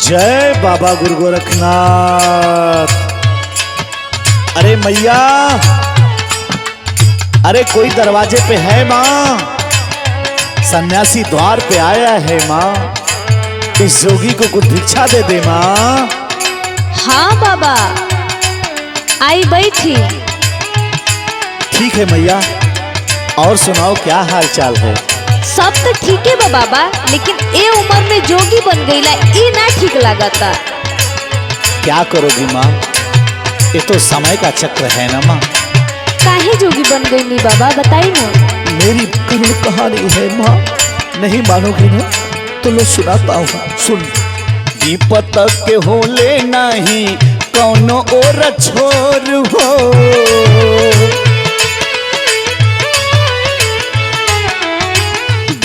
जय बाबा गुरु गोरखनाथ। अरे मैया, अरे कोई दरवाजे पे है माँ? सन्यासी द्वार पे आया है माँ, इस जोगी को कुछ भिक्षा दे दे माँ। हाँ बाबा, आई बैठी। ठीक है मैया, और सुनाओ क्या हाल चाल है? सब तो ठीक है बा बाबा, लेकिन ए उम्र में जोगी बन गईला, ई ना ठीक लागता। क्या करोगी माँ, ये तो समय का चक्र है ना माँ। काहे जोगी बन गई नी बाबा, बताई ना। मेरी करुण कहानी है माँ, नहीं मानोगी ना तो लो सुनाता हूँ, सुन। विपत के होले नहीं कौनो और छोर हो,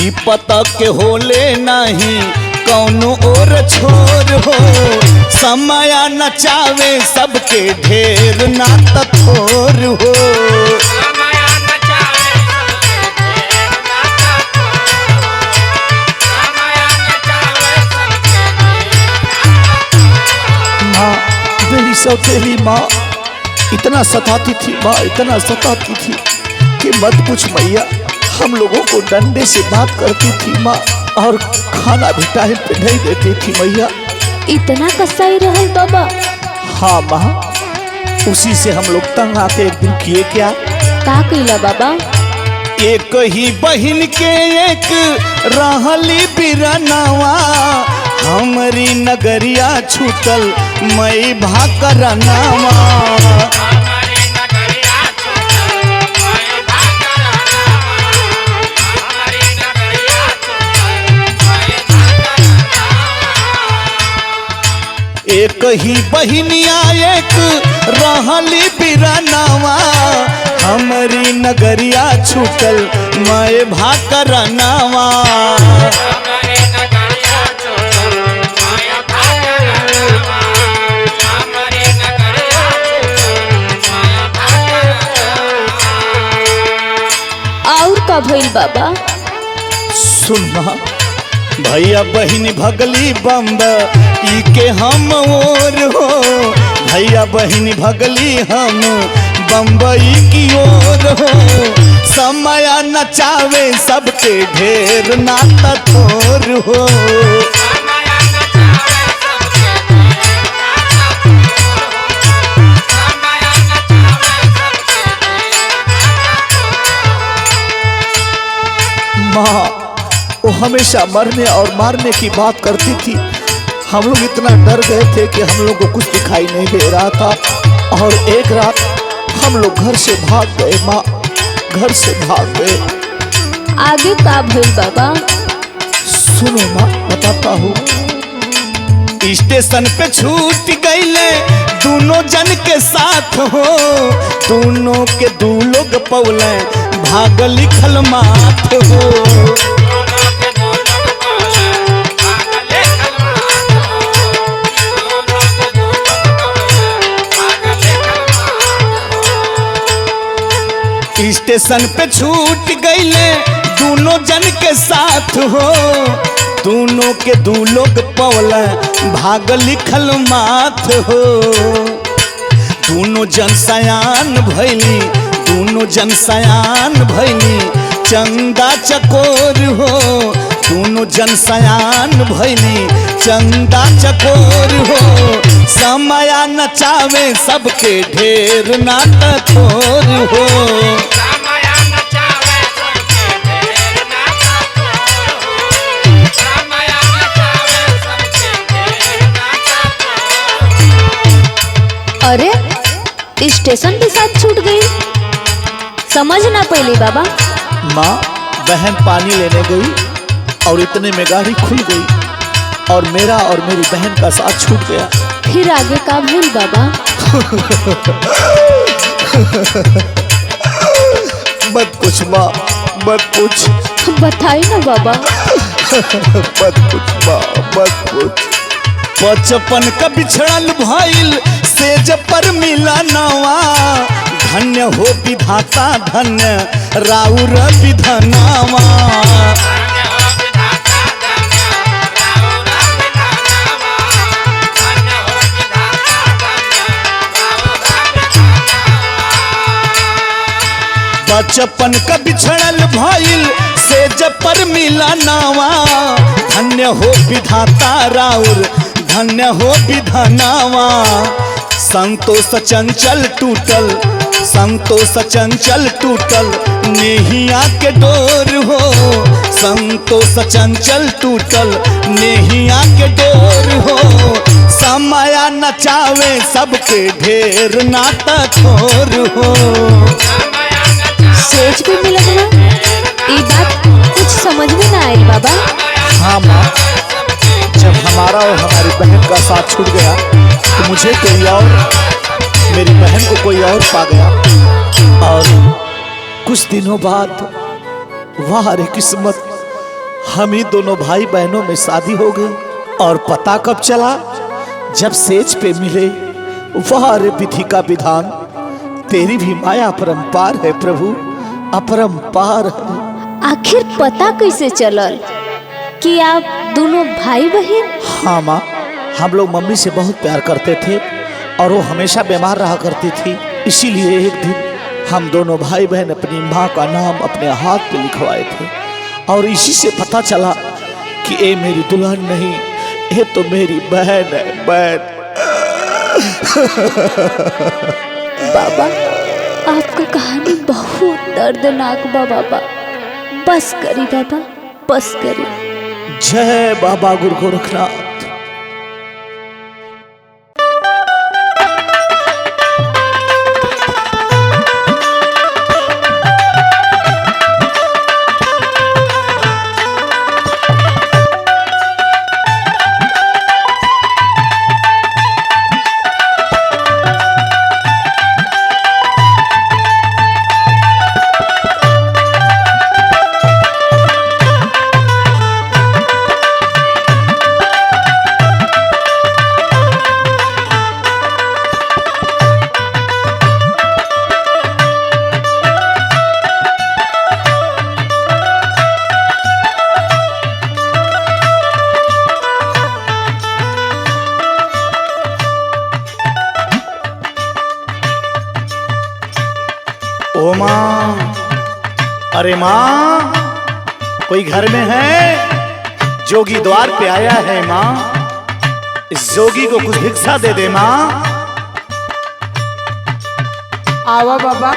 विपत के होले नहीं कौनो और छोर हो, समय नचावे सबके ढेर ना तथोर हो। माँ, मेरी सौतेली माँ इतना सताती थी माँ, इतना सताती थी कि मत पूछ मैया। हम लोगों को डंडे से बात करती थी माँ, और खाना भी टाइम पे नहीं देती थी मैया। इतना कसाई रहल बाबा? हाँ माँ, उसी से हम लोग तंग आके एक दिन किए क्या। का कइला बाबा? एक ही बहिन के एक रहली बिरनावा, हमारी नगरिया छूटल मई भाकरनावा। एक ही बहिनिया एक रहली बिरनावा, हमारी नगरिया छूटल मैं भाकरनावा। और का भइल बाबा? सुन माँ, भैया बहिनी भगली बम्ब ई के हम ओर हो, भैया बहिनी भगली हम बम्बई की ओर हो। समय नचावे सबके ढेर नाता थोर हो। माँ, वो हमेशा मरने और मारने की बात करती थी। हम लोग इतना डर गए थे कि हम लोग को कुछ दिखाई नहीं दे रहा था, और एक रात हम लोग घर से भाग गए माँ, घर से भाग गए। आगे का भइल बाबा? सुनो माँ, बताता हूँ। स्टेशन पे छूट गईले दोनों जन के साथ हो, दोनों के दू लोग पौले भाग लिखल माथ हो। स्टेशन पे छूट गईले दोनों जन के साथ हो, दोनों के दू लोग पौला भाग लिखल माथ हो। दोनों जन सयान भैली, दोनों जन सयान भैली चंदा चकोर हो, दोनों जन सयान भैली चंदा चकोर हो। समय नचावे सबके ढेर नाता थोर हो। अरे स्टेशन के साथ छूट गई, समझ ना पहले बाबा। माँ, बहन पानी लेने गई और इतने में गाड़ी खुल गई और मेरा और मेरी बहन का साथ छूट गया। फिर आगे का भूल बाबा? मत पूछ माँ, मत पूछ। बताई ना बाबा। मत पूछ माँ, मत पूछ। बचपन का बिछड़ल भइल सेज पर मिला नवा, धन्य हो विधाता धन्य राउर विधनावा। बचपन का बिछड़ल भइल से जब पर मिला नावा। धन्य हो विधाता राउर, धन्य हो विधानावा। संतोष चंचल टूटल, संतोष चंचल टूटल नेहिया के डोर हो। संतोष चंचल टूटल नेहिया के डोर हो। समाया नचावे सबके ढेर नाता छोर हो। सेज पे मिलत ना, ये बात कुछ समझ में ना आई बाबा। हाँ माँ, जब हमारा और हमारी बहन का साथ छूट गया तो मुझे कोई और, मेरी बहन को कोई और पा गया। और कुछ दिनों बाद वाह रे किस्मत, हम ही दोनों भाई बहनों में शादी हो गई। और पता कब चला, जब सेज पे मिले। वाह रे विधि का विधान, तेरी भी माया अपरंपार है प्रभु, अपरंपार है। आखिर पता कैसे चलल कि आप दोनों भाई बहन? हाँ माँ, हम लोग मम्मी से बहुत प्यार करते थे और वो हमेशा बीमार रहा करती थी। इसीलिए एक दिन हम दोनों भाई बहन अपनी माँ का नाम अपने हाथ पे लिखवाए थे। और इसी से पता चला कि ये मेरी दुल्हन नहीं, ये तो मेरी बहन है, बहन। बाबा, आपका कहानी बहुत दर्दनाक बा बाबा। बस करी बाबा, बस करी। जय बाबा गुरु गोरखनाथ। ओ माँ, अरे माँ, कोई घर में है? जोगी द्वार पे आया है माँ, इस जोगी को कुछ भिक्षा दे दे माँ। आवा बाबा,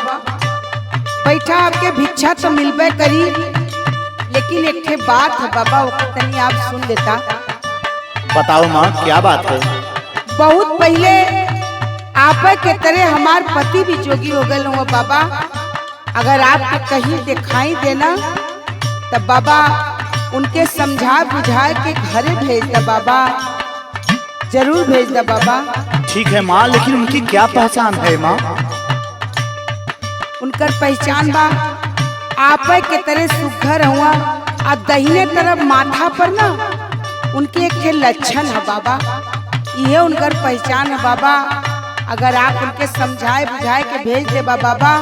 बैठा, आपके भिक्षा तो मिलबे करी, लेकिन एक ठे बात है बाबा, वो तनी आप सुन लेता। बताओ माँ, क्या बात है? बहुत पहले आप के तरह हमार पति भी जोगी हो गए हो बाबा। अगर आपके कहीं दिखाई देना तब बाबा उनके समझा बुझा के घरे भेज दे बाबा, जरूर भेज दे बाबा। ठीक है माँ, लेकिन उनकी क्या पहचान है माँ? उनकर पहचान बा आप के तरह सुघर हुआ, और दहिने तरफ माथा पर ना उनके एक लक्षण है बाबा, ये उनकर पहचान है बाबा। अगर आप उनके समझाए बुझाए के भेज दे बाबा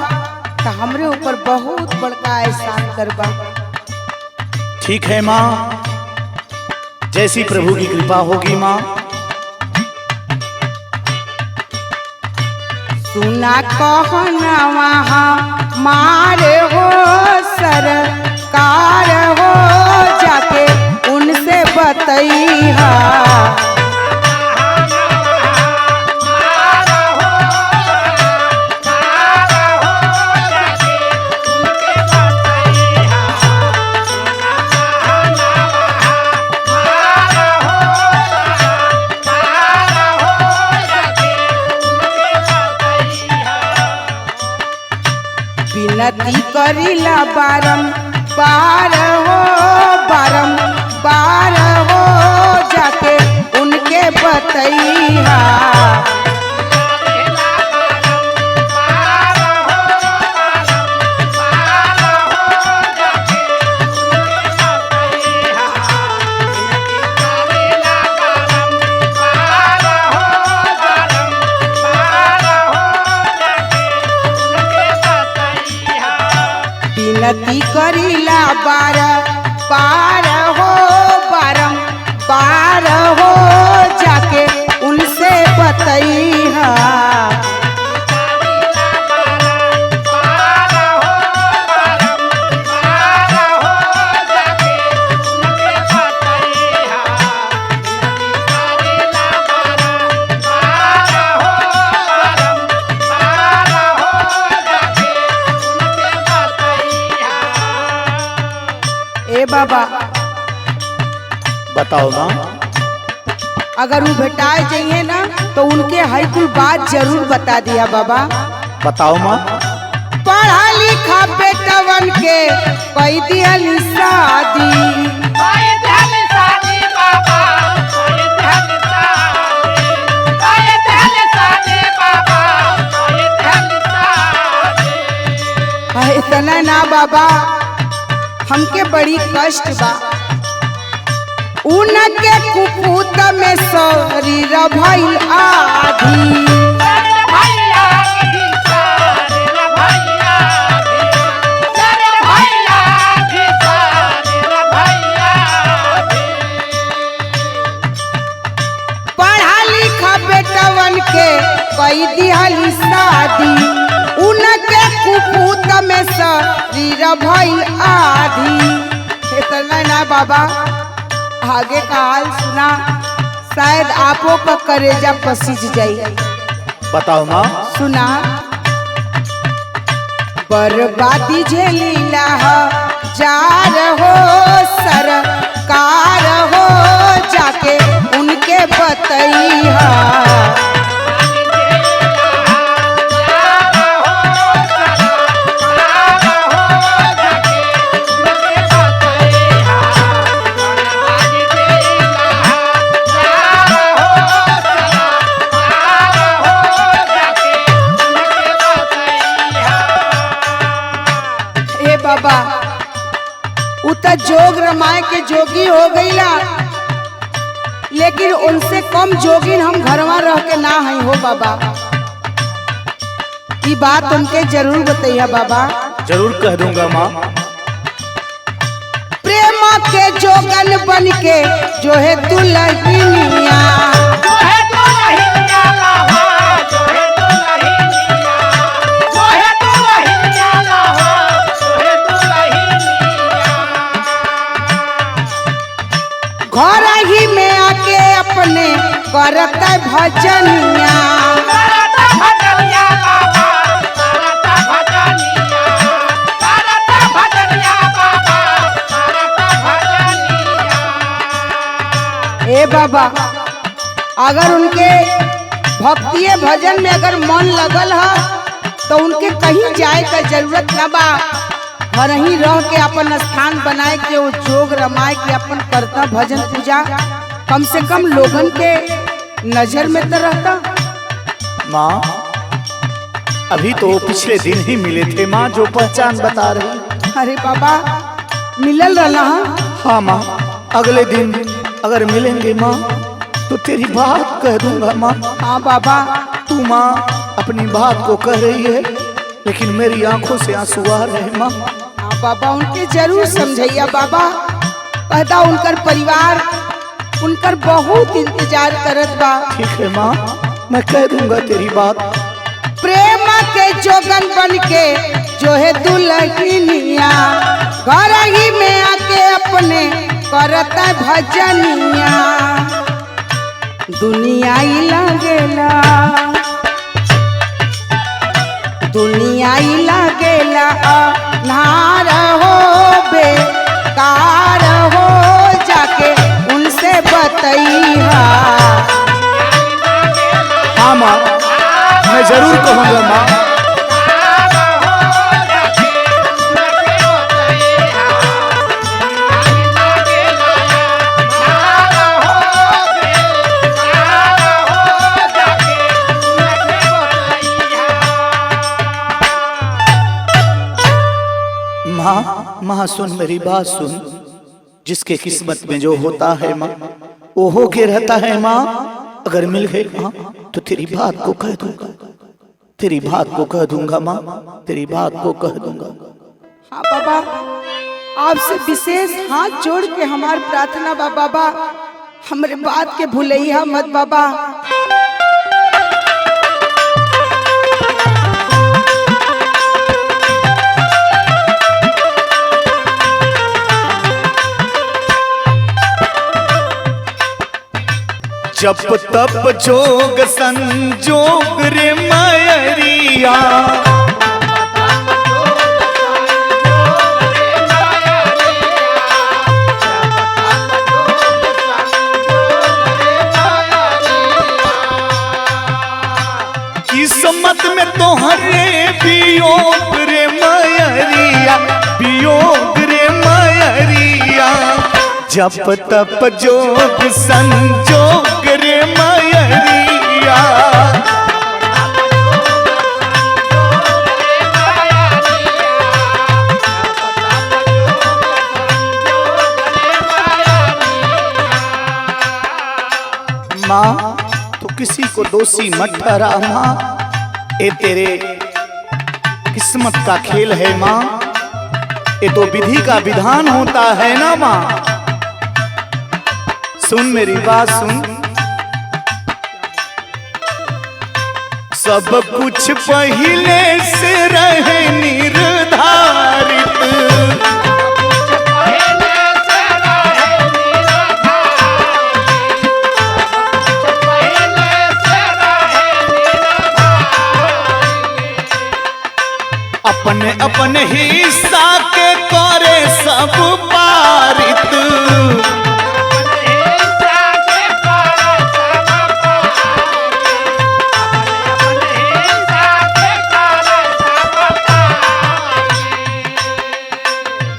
तो हमरे ऊपर बहुत बड़का एहसान करबा। ठीक है माँ, जैसी प्रभु की कृपा होगी माँ। सुना कहना वहाँ मारे हो सरकार हो, जाके उनसे बतैहा। विनती करिला बारंबार हो, बारंबार हो, जाके उनके बतैहा। विनती करिला बारंबार हो, बारंबार हो, जाके उनसे बतैहा। बताओ माँ। अगर वो भेटाए चाहिए ना तो उनके हर कुल बात जरूर बता दिया बाबा। बताओ माँ। पढ़ा लिखा बेटवन के कई दिहली शादी, इतना ना बाबा हमके बड़ी कष्ट बा। उनके कुपूत में शरीर भइल आधी, पढ़ा लिखा बेटवन के कई दिहली शादी, उनके कुपूत में शरीर भइल आधी। इतना ना बाबा आगे का हाल सुना, शायद आपो का करेजा पसीज जाई। बताओ माँ। सुना, बर्बादी झेलीला जार हो सरकार हो, जाके उनके बतैया। बाबा उतर जोग रमाए के जोगी हो गईला, लेकिन उनसे कम जोगिन हम घरवा रह के ना है हो बाबा। ये बात उनके जरूर बताइए बाबा। जरूर कह दूंगा माँ। प्रेम के जोगन बन के जो है दुल्हनिया, घर ही में आके अपने करत भजनिया, ए बाबा अगर उनके भक्तिये भजन में अगर मन लगल है तो उनके कहीं जाए का जरूरत न बा। घर ही रह के अपन स्थान बनाए के वो जोग रमाए के अपन करता भजन पूजा, कम से कम लोगन के नजर में तो रहता। माँ अभी तो पिछले दिन ही मिले थे माँ, जो पहचान बता रही। अरे बाबा मिलल रहा। हाँ माँ, अगले दिन अगर मिलेंगे माँ तो तेरी बात कह दूंगा माँ। हाँ बाबा। तू माँ अपनी बात को कह रही है, लेकिन मेरी आंखों से आंसू आ रहे हैं माँ। हाँ बाबा उनके जरूर समझैया बाबा। कहता उनकर परिवार उनकर बहुत इंतजार करत बा। ठीक है माँ, मैं कह दूंगा तेरी बात। प्रेम के जोगन बन के जो है दुल्हनिया, घर ही में आके अपने करता भजनिया। दुनिया ही लगेला, दुनिया ही लगेला नार हो बेकार हो, जाके उनसे बतैया। हाँ माँ, मैं जरूर कहूँगा माँ। माँ सुन, मेरी बात सुन। जिसके किस्मत में जो होता है माँ वो हो के रहता है माँ। अगर मिल गए माँ तो तेरी बात को कह दूंगा, तेरी बात को कह दूंगा माँ, तेरी बात को कह दूंगा। हाँ बाबा, आपसे विशेष हाथ जोड़ के हमार प्रार्थना बा बाबा, हमरे बात के भूलैया मत बाबा। जप तप जोग संजोग रे मायरिया, किस्मत में तोहरे वियोग रे मयरिया, वियोग रे मयरिया, जप तप जोग संजोग रे मयरिया। माँ तो किसी को दोषी मत ठहरा माँ, ये तेरे किस्मत का खेल है माँ, ये तो विधि का विधान होता है ना माँ। सुन मेरी बात सुन, सब कुछ पहले से रहे निर्धारित, अपने अपने हिस्सा के करे सब पारित,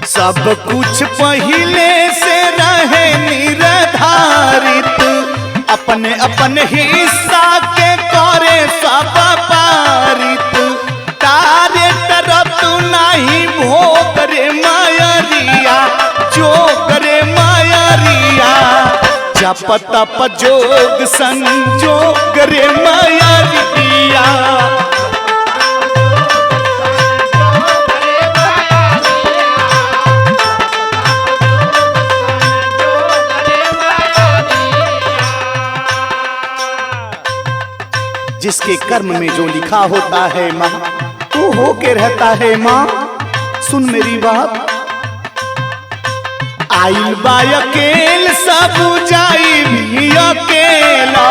सब कुछ पहले से रहे निर्धारित, अपने अपने हिस्सा के करे सब पारित, तारे तरफ तू नहीं भोग रे मयरिया, जोग रे मयरिया, जप तप जोग संजोग रे मयरिया। जिसके कर्म में जो लिखा होता है माँ तो होके रहता है माँ। सुन मेरी बात, आइल बा अकेल सब जाई भी अकेला,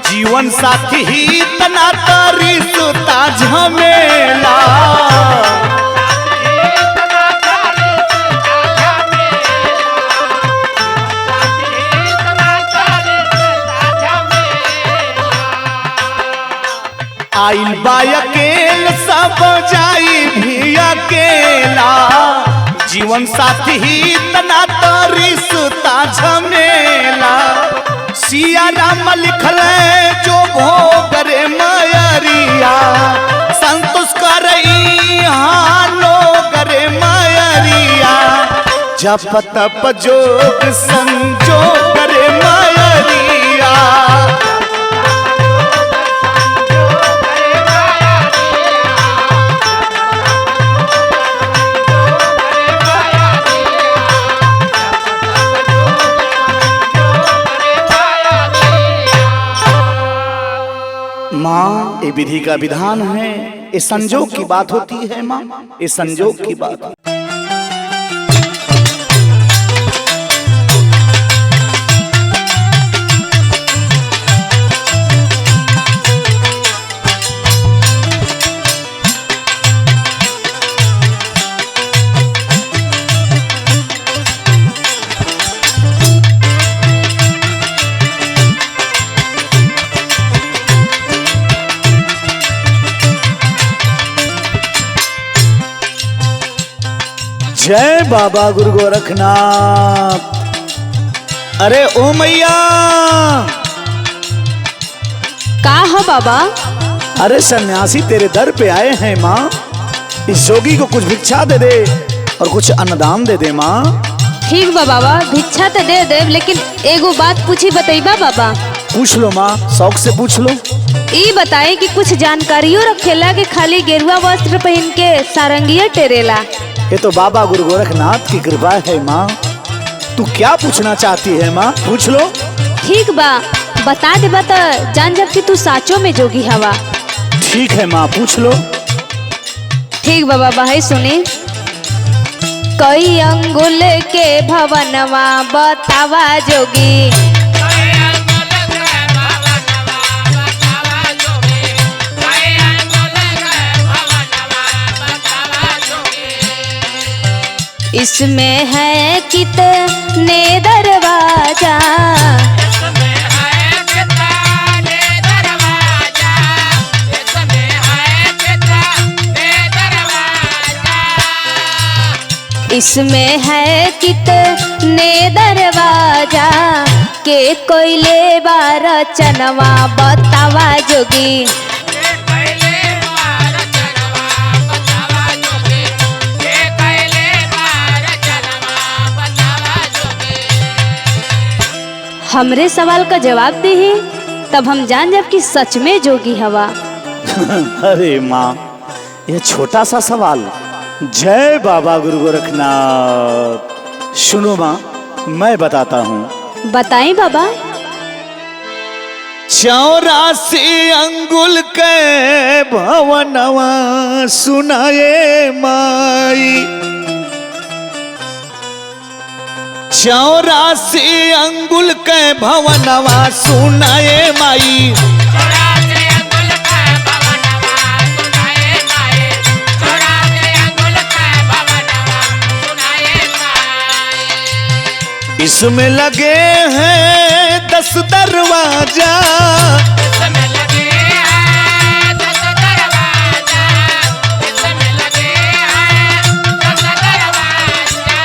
जीवन साथी ही तना तारी सुता झमेला, आइल बा अकेल सब जाई भी अकेला, जीवन साथी ही तना तारी सुता झमेला, सिया राम लिखल जो भोग रे मयरिया, संतोष करई लोग रे मयरिया, जप तप जोग संजोग रे मयरिया। माँ ये विधि का विधान है, ये संजोग की बात होती है माँ, ये संजोग की बात। जय बाबा गुरु गोरखनाथ। अरे ओ मैया, का हो बाबा? अरे सन्यासी तेरे दर पे आए हैं माँ, इस जोगी को कुछ भिक्षा दे दे और कुछ अन्नदान दे दे माँ। ठीक बा बाबा, भिक्षा तो दे दे, लेकिन एगो बात पूछी बतईबा बाबा। पूछ लो माँ, शौक से पूछ लो। ई बताए कि कुछ जानकारियों रखेला कि खाली गेरुआ वस्त्र पहन के सारंगिया टेरेला? ये तो बाबा गुरु गोरखनाथ की कृपा है माँ। तू क्या पूछना चाहती है माँ, पूछ लो। ठीक बा, बता दे बता, जान जब कि तू साचो में जोगी हवा। ठीक है माँ, पूछ लो। ठीक बा बाबा, है सुनी। कई अंगुल के भवनवा बतावा जोगी, इसमें है कितने दरवाजा, इसमें है कितने दरवाजा, के कोई ले बार चनवा बतावा जोगी। हमरे सवाल का जवाब दे ही तब हम जान जब कि सच में जोगी हवा। अरे माँ, यह छोटा सा सवाल। जय बाबा गुरु गोरखनाथ। सुनो माँ, मैं बताता हूँ। बताएं बाबा। 84 अंगुल के भवनवा सुनाए माई, 84 अंगुल के भवनवा सुनाए माई, इसमें लगे हैं 10 दरवाजा, इसमें लगे हैं 10 दरवाजा, इसमें लगे हैं 10 दरवाजा,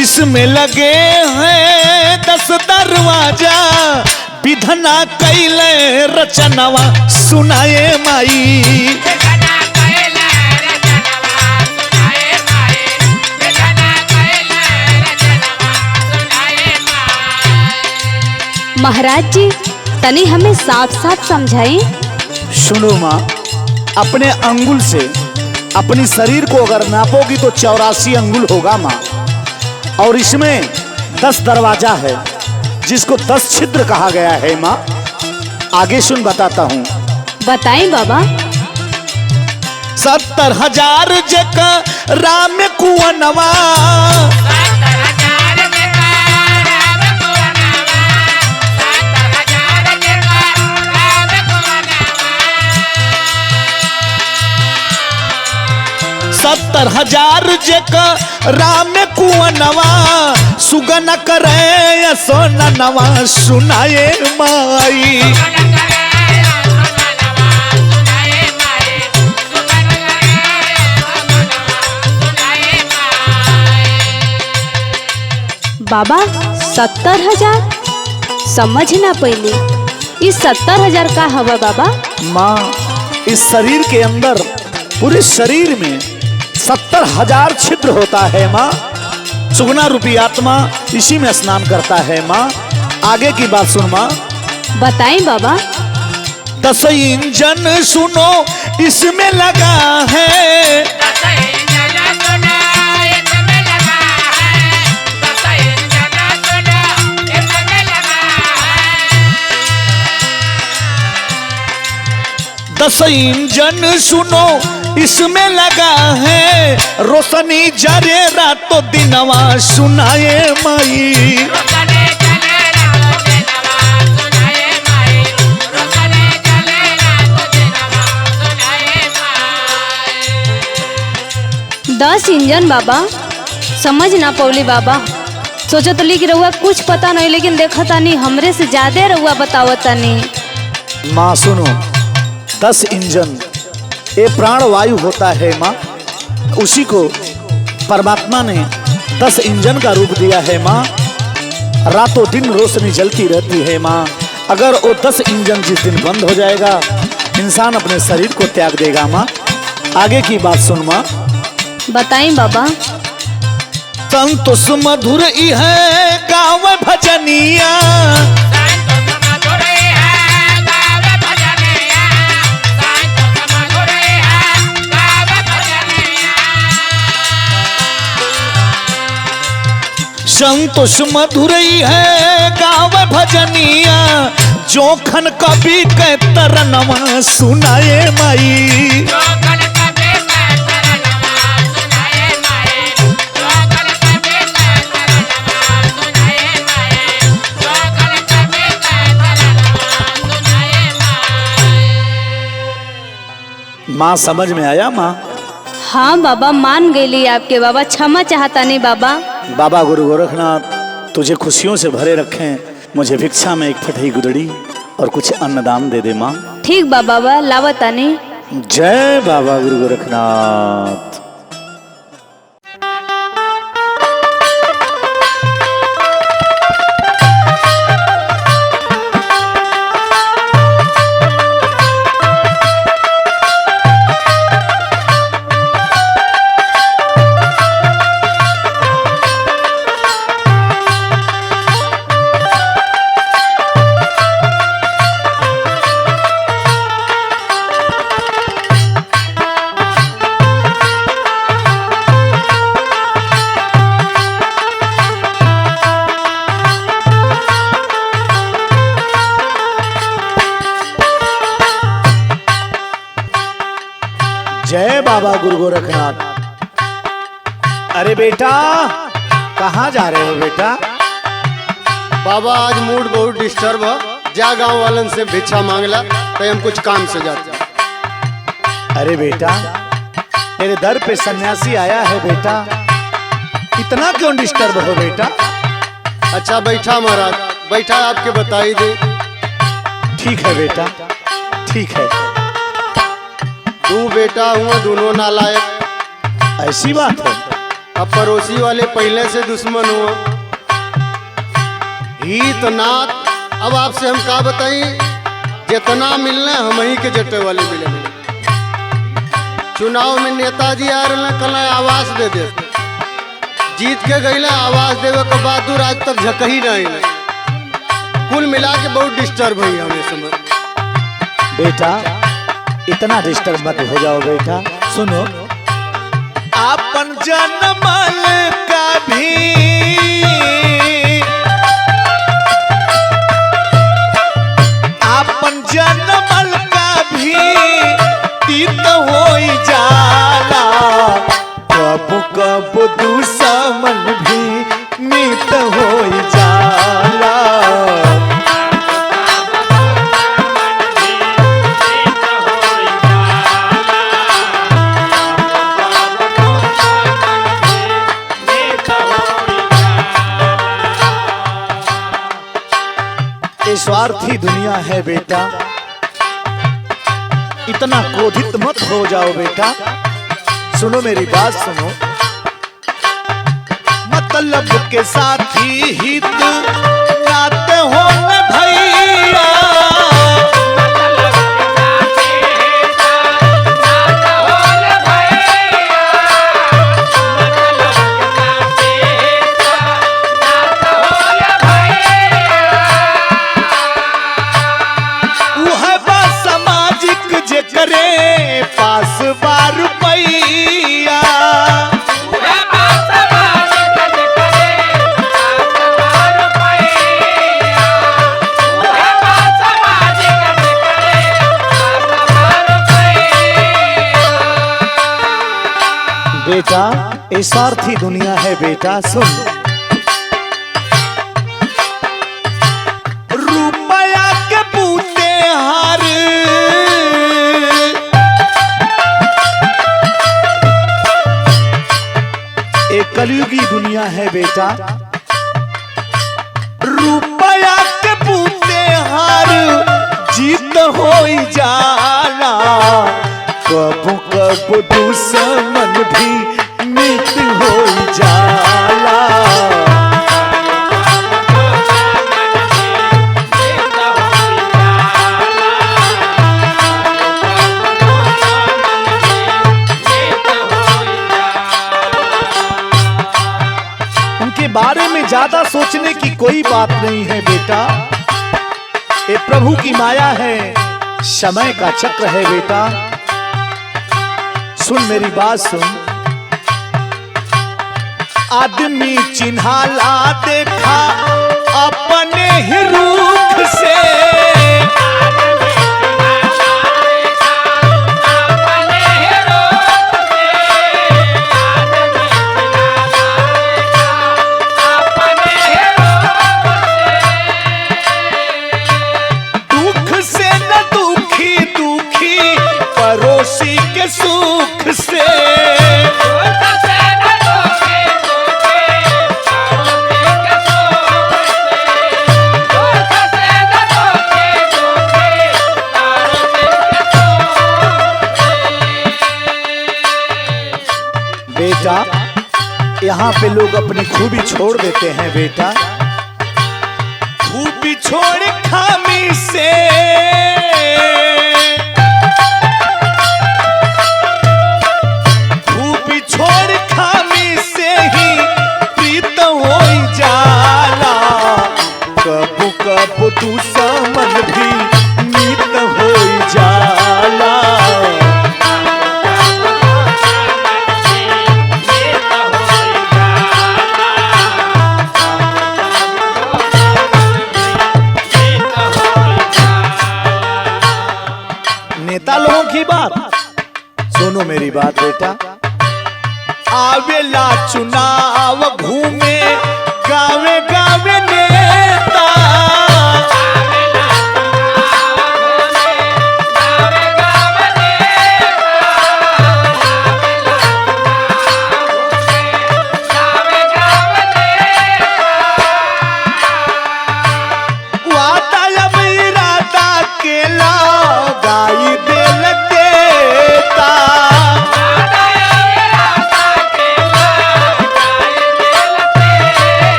इसमें लगे हैं 10 दरवाजा, विधना कैले रचनवा सुनाए माई, महाराज जी तनी हमें साफ साफ समझाएं। सुनो माँ, अपने अंगुल से अपनी शरीर को अगर नापोगी तो 84 अंगुल होगा माँ। और इसमें 10 दरवाजा है जिसको 10 छिद्र कहा गया है माँ। आगे सुन, बताता हूँ। बताएं बाबा। 70,000 जका राम कुवनवा, 70,000 जका राम कुवनवा, सुगन करे सोननवा सुनाए माई, बाबा 70,000 समझ ना पहले, इस 70,000 का हवा बाबा? माँ, इस शरीर के अंदर, पूरे शरीर में 70,000 छिद्र होता है माँ। सुगना रूपी आत्मा इसी में स्नान करता है माँ। आगे की बात सुन माँ। बताएं बाबा। 10 इंजन सुनो इसमें लगा है, 10 इंजन सुनो इसमें लगा है, 10 इंजन सुनो इसमें लगा है, 10 इंजन सुनो इसमें लगा है, रोशनी जरे रातों दिनवा सुनाए माई, रोशनी जले रातों दिनवा सुनाए माई, रोशनी जले रातों दिनवा सुनाए माई। 10 इंजन बाबा, समझ ना पौली बाबा। सोचो तो लिख रहुआ कुछ पता नहीं, लेकिन देखा तानी हमरे से ज्यादा रहुआ बतावता नहीं। माँ सुनो, 10 इंजन ये प्राण वायु होता है माँ। उसी को परमात्मा ने 10 इंजन का रूप दिया है माँ। रातों दिन रोशनी जलती रहती है माँ। अगर वो 10 इंजन जिस दिन बंद हो जाएगा, इंसान अपने शरीर को त्याग देगा माँ। आगे की बात सुन माँ। बताएं बाबा। संतोष मधुर है गाँव भजनिया, संतोष मधुर है गाँव भजनिया, जोखन कभी के तरनवा सुनाए माई, माँ समझ में आया माँ? हाँ बाबा, मान गईली आपके बाबा, क्षमा चाहता नहीं बाबा। बाबा गुरु गोरखनाथ तुझे खुशियों से भरे रखें। मुझे भिक्षा में एक फटही गुदड़ी और कुछ अन्नदान दे दे माँ। ठीक बा बाबा, लावता नहीं। जय बाबा गुरु गोरखनाथ। जय बाबा गुरु गोरखनाथ। अरे बेटा, कहाँ जा रहे हो बेटा? बाबा आज मूड बहुत डिस्टर्ब है, जा गांव वालन से भिक्षा मांगला तो हम कुछ काम से जाते। अरे बेटा, तेरे दर पे सन्यासी आया है बेटा, इतना क्यों डिस्टर्ब हो बेटा? अच्छा बैठा महाराज, बैठा आपके बताई दे। ठीक है बेटा, ठीक है। तू बेटा हुआ दोनों नालायक। ऐसी बात है? अब पड़ोसी वाले पहले से दुश्मन हुआ। हित नाथ, अब आपसे हम का बताई, जितना मिलना हम ही के जटे वाले मिले। चुनाव में नेताजी आ रहे कल आवास दे दे, जीत के गई आवास देवे के बाद आज तक झकही नहीं। कुल मिला के बहुत डिस्टर्ब हुई हमें समझ। बेटा इतना डिस्टर्ब मत हो जाओ बेटा। सुनो, आपन जनमल का भी आपन जनमल का भी तीत होई जाला, कब कब दुश्मन भी मित होई जाला। स्वार्थी दुनिया है बेटा, इतना क्रोधित मत हो जाओ बेटा। सुनो मेरी बात सुनो, मतलब के साथी हित नाते हो न भैया। करे पास बार रुपैया, बेटा ये स्वार्थी दुनिया है बेटा। सुन, रुपया के बूते हार एक कलयुगी दुनिया है बेटा। रुपया के बूते हार जीत होई जाला, कब कब दुश्मन भी मित होई जाला। बारे में ज्यादा सोचने की कोई बात नहीं है बेटा। ये प्रभु की माया है, समय का चक्र है बेटा। सुन मेरी बात सुन, आदमी चिन्हाला देखा अपने ही रूप से, पड़ोसी के सुख से। बेटा, यहाँ पे लोग अपनी खूबी छोड़ देते हैं बेटा। खूबी छोड़ खामी से खूबी छोड़ खामी से ही प्रीत हो जाला। कबू कबू तू समझ भी मीत हो जाला। नेता लोगों की बात सुनो मेरी बात बेटा। आवेला चुनाव घूमे गावे गावे नेता। वादा अब इरादा केला गाई दिल देता।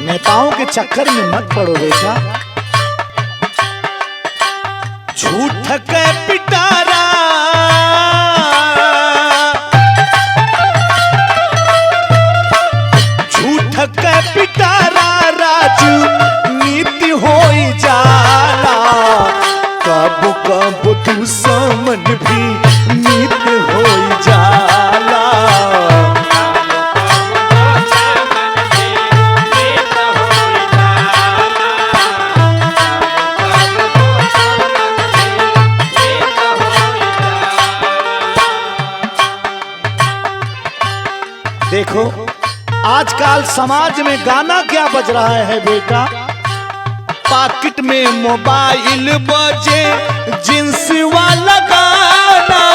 नेताओं के चक्कर में मत पड़ो बेटा। झूठ के पिटारा झूठ के पिटारा राजू नीति हो जाला। कब कब तू समन भी नीत हो जाला। देखो आजकल समाज में गाना क्या बज रहा है बेटा। पॉकेट में मोबाइल बजे जींस वाला गाना।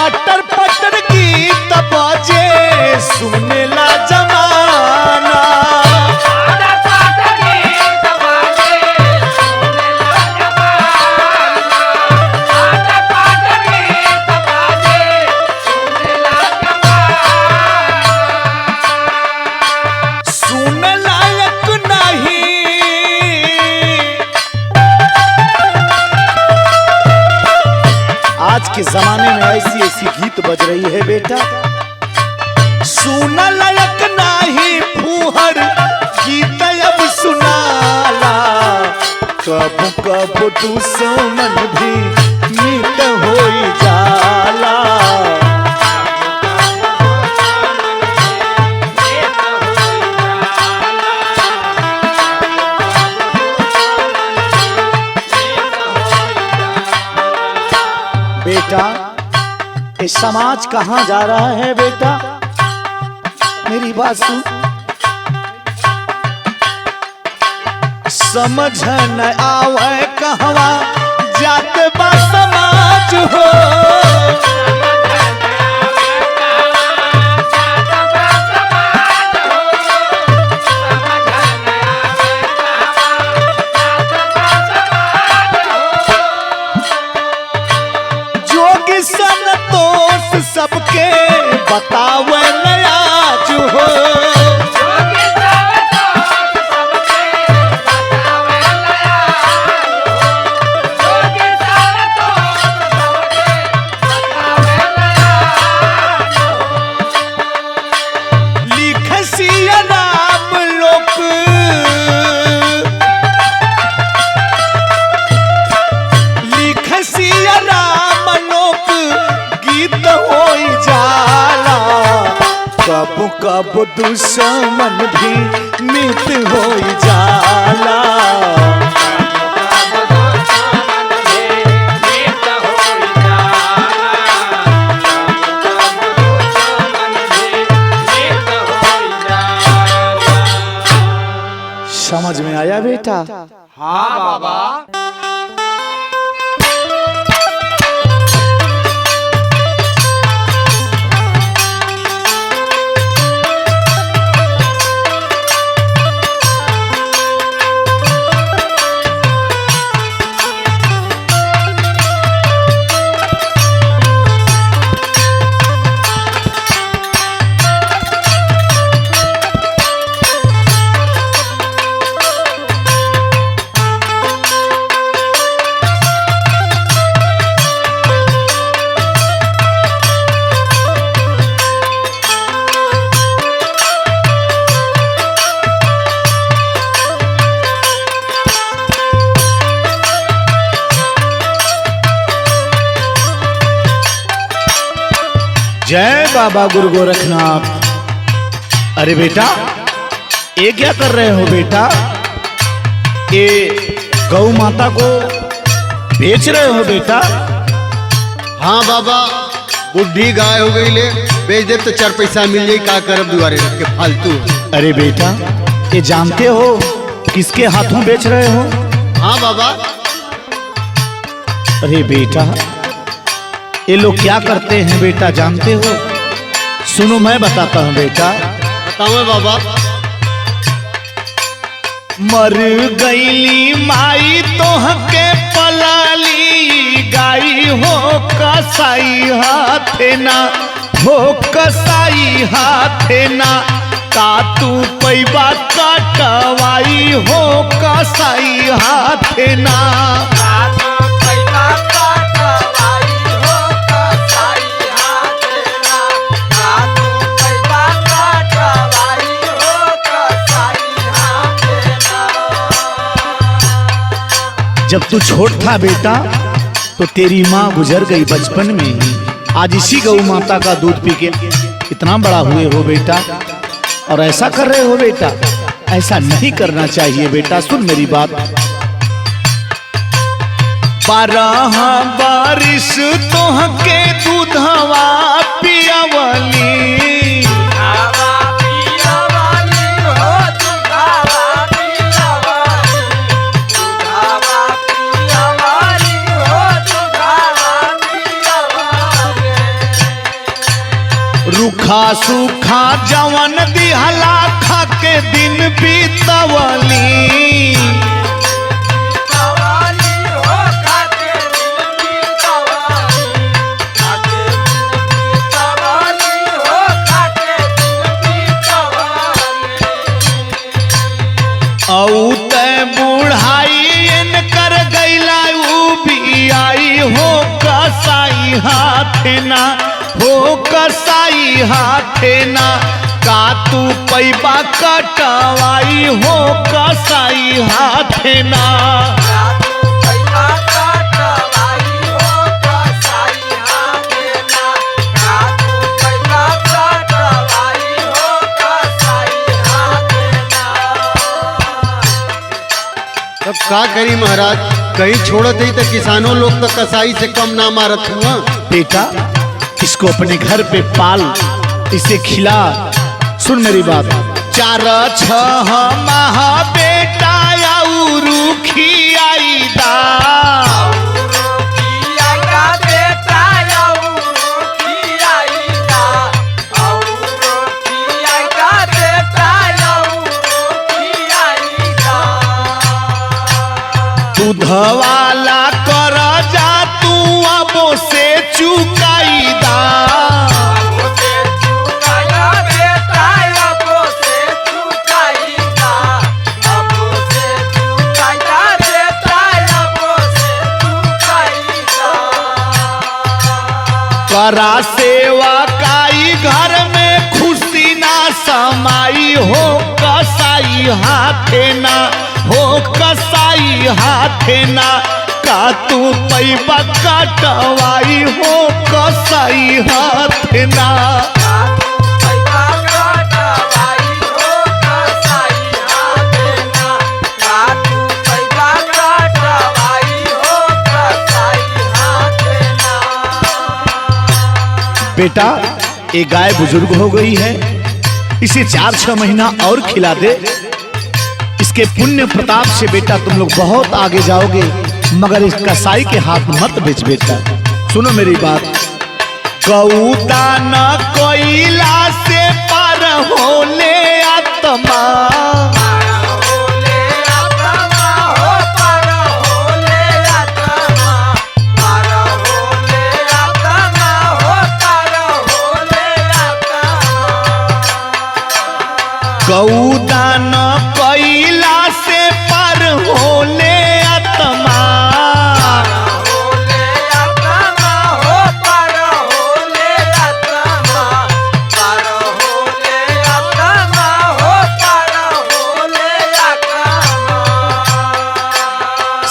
अटर पटर गीत बजे सुनेला जमाना। सुन लायक नहीं आज के जमाने में ऐसी ऐसी गीत बज रही है बेटा। सुन लायक नहीं फूहर गीत अब सुनाला। कब कब दुश्मन भी मीत हो जाला। बेटा ये समाज कहाँ जा रहा है बेटा। मेरी बात सुन। समझ न आवे कहवा जात बा समाज हो। जोगी संतोष सबके बतावे आज हो। कब दुश्मन भी मित हो जाला। समझ में आया बेटा? हाँ बाबा। जय बाबा गुरु गोरखनाथ। अरे बेटा, ये क्या कर रहे हो बेटा? ये गौ माता को बेच रहे हो बेटा? हाँ बाबा, बुढ़ी गाय हो गई ले, बेच दे तो 4 पैसा मिल जाये। का करब दुआरे रख के फालतू। अरे बेटा, ये जानते हो किसके हाथों बेच रहे हो? हाँ बाबा। अरे बेटा, ये लोग क्या करते हैं बेटा जानते हो? सुनो मैं बताता हूँ बेटा। बताओ बाबा। मर गईली माई तोहके पलाली गाई हो कसाई हाथे ना, हो कसाई हाथे ना, का तू पैबा कटवाई हो कसाई हाथे ना। जब तू छोट था बेटा तो तेरी माँ गुजर गई बचपन में ही। आज इसी गौ माता का दूध पी के इतना बड़ा हुए हो बेटा, और ऐसा कर रहे हो बेटा? ऐसा नहीं करना चाहिए बेटा। सुन मेरी बात। 12 बारिश तोहके दूधवा पियावली, रूखा सूखा जवन दिहला खा के दिन बीतवली। औ ते बुढ़ाई इनकर गैला उ भी आई हो कसाई हाथे ना, हो कसाई हाथे ना, का तू पैबा कटवाई हो कसाई हाथे ना। अब का करी महाराज, कहीं छोड़त ही तो किसानों लोग तो कसाई से कम ना मारत हुआ। बेटा, इसको अपने घर पे पाल, इसे खिला। सुन मेरी बात। 4-6 माह बेटा और खियाई दा, दूधवाला कर जा तू अबो से चुकाई दा। करा सेवा काई घर में खुशी ना समाई हो कसाई हाथे ना, हो कसाई हाथे ना, का तू पैबा कटवाई हो कसाई हाथे ना। बेटा, एक गाय बुजुर्ग हो गई है, इसे 4-6 महीना और खिला दे। इसके इसके पुण्य प्रताप से बेटा तुम लोग बहुत आगे जाओगे, मगर इस कसाई के हाथ मत बेच बेटा। सुनो मेरी बात। गौदा न कोयला से पार होले आत्मा, गौदा न कोयला से पार होले आत्मा,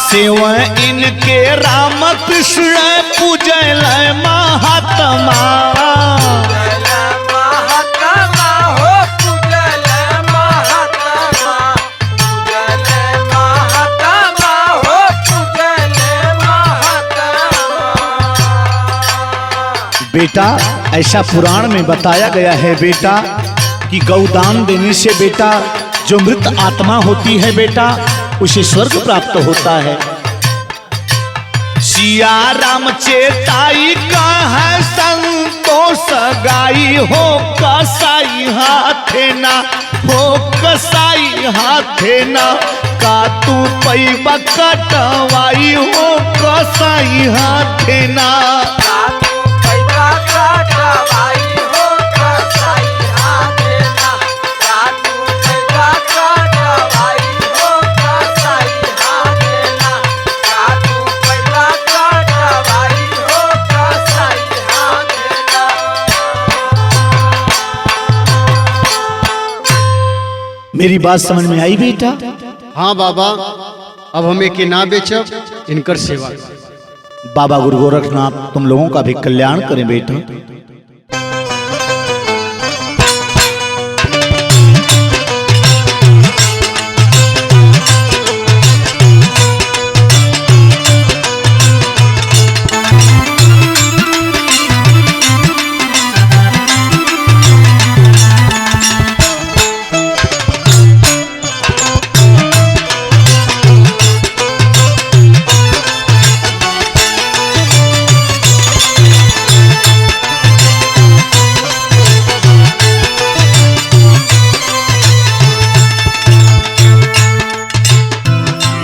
सेव इनके राम कृष्ण पूजल महात्मा, बेटा ऐसा पुराण में बताया गया है बेटा कि गौदान देने से बेटा जो मृत आत्मा होती है बेटा उसे स्वर्ग प्राप्त होता है। सिया राम चेताई कहा संतोष गाई हो कसाई हाथे ना, हो कसाई हाथे ना, का तू पैबा कटवाई हो कसाई हाथे ना। मेरी बात समझ में आई बेटा? हाँ बाबा, अब हमें के ना बेचब, इनकर सेवा। बाबा गुरु गोरखनाथ तुम लोगों का भी कल्याण करें बेटा।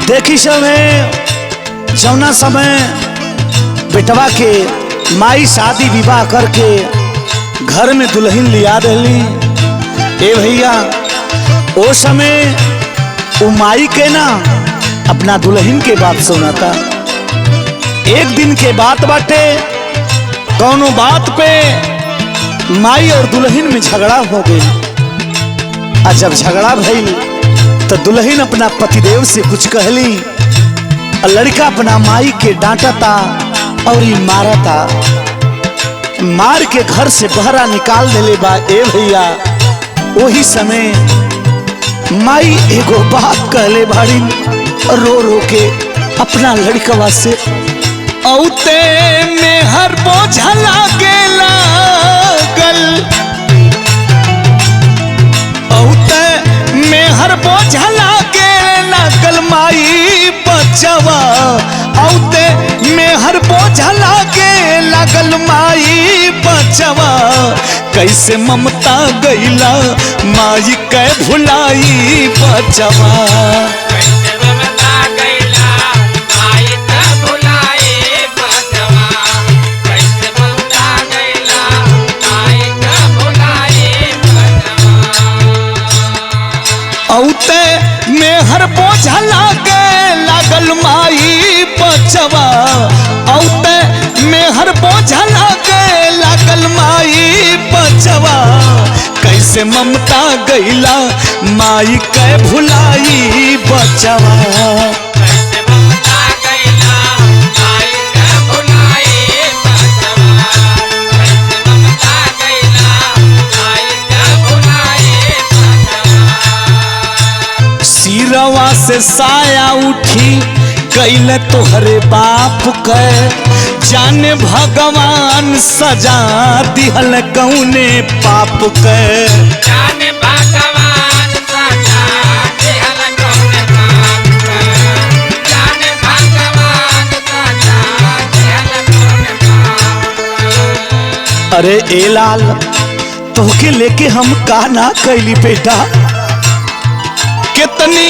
देखी समय जौना समय बेटवा के माई शादी विवाह करके घर में दुल्हन लिया दिली, ए भैया ओ समय वो माई के ना अपना दुल्हन के बात सुनाता। एक दिन के बात बाटे, कौनो बात पे माई और दुल्हन में झगड़ा हो गई। और जब झगड़ा भइल तो दुल्हन अपना पतिदेव से कुछ कहली, और लड़का अपना माई के डांटता और ही मारता, मार के घर से बहरा निकाल देले बा। ए भैया वही समय माई एगो बात कहले बाड़ी रो रो के अपना लड़कवा से, औते में हर बोझा लागे लागल, औते में हर बोझा लागे लागल माई बचवा, औते में हर बोझा लागे लागल माई बचवा, कैसे ममता गईला माई कै भुलाई बचवा। औते में हर बोझा लागे लागल माई बचवा, औते में हर बोझा लागे लागल माई बचवा, कैसे ममता गईला माई कै भुलाई बचवा। सिरवा से साया उठी कैले तोहरे बाप के, जाने भगवान सजा दिहल कौने पाप के, जाने भगवान सजा दिहल कौने अरे ए लाल तोहके लेके हम का ना कैली बेटा, कितनी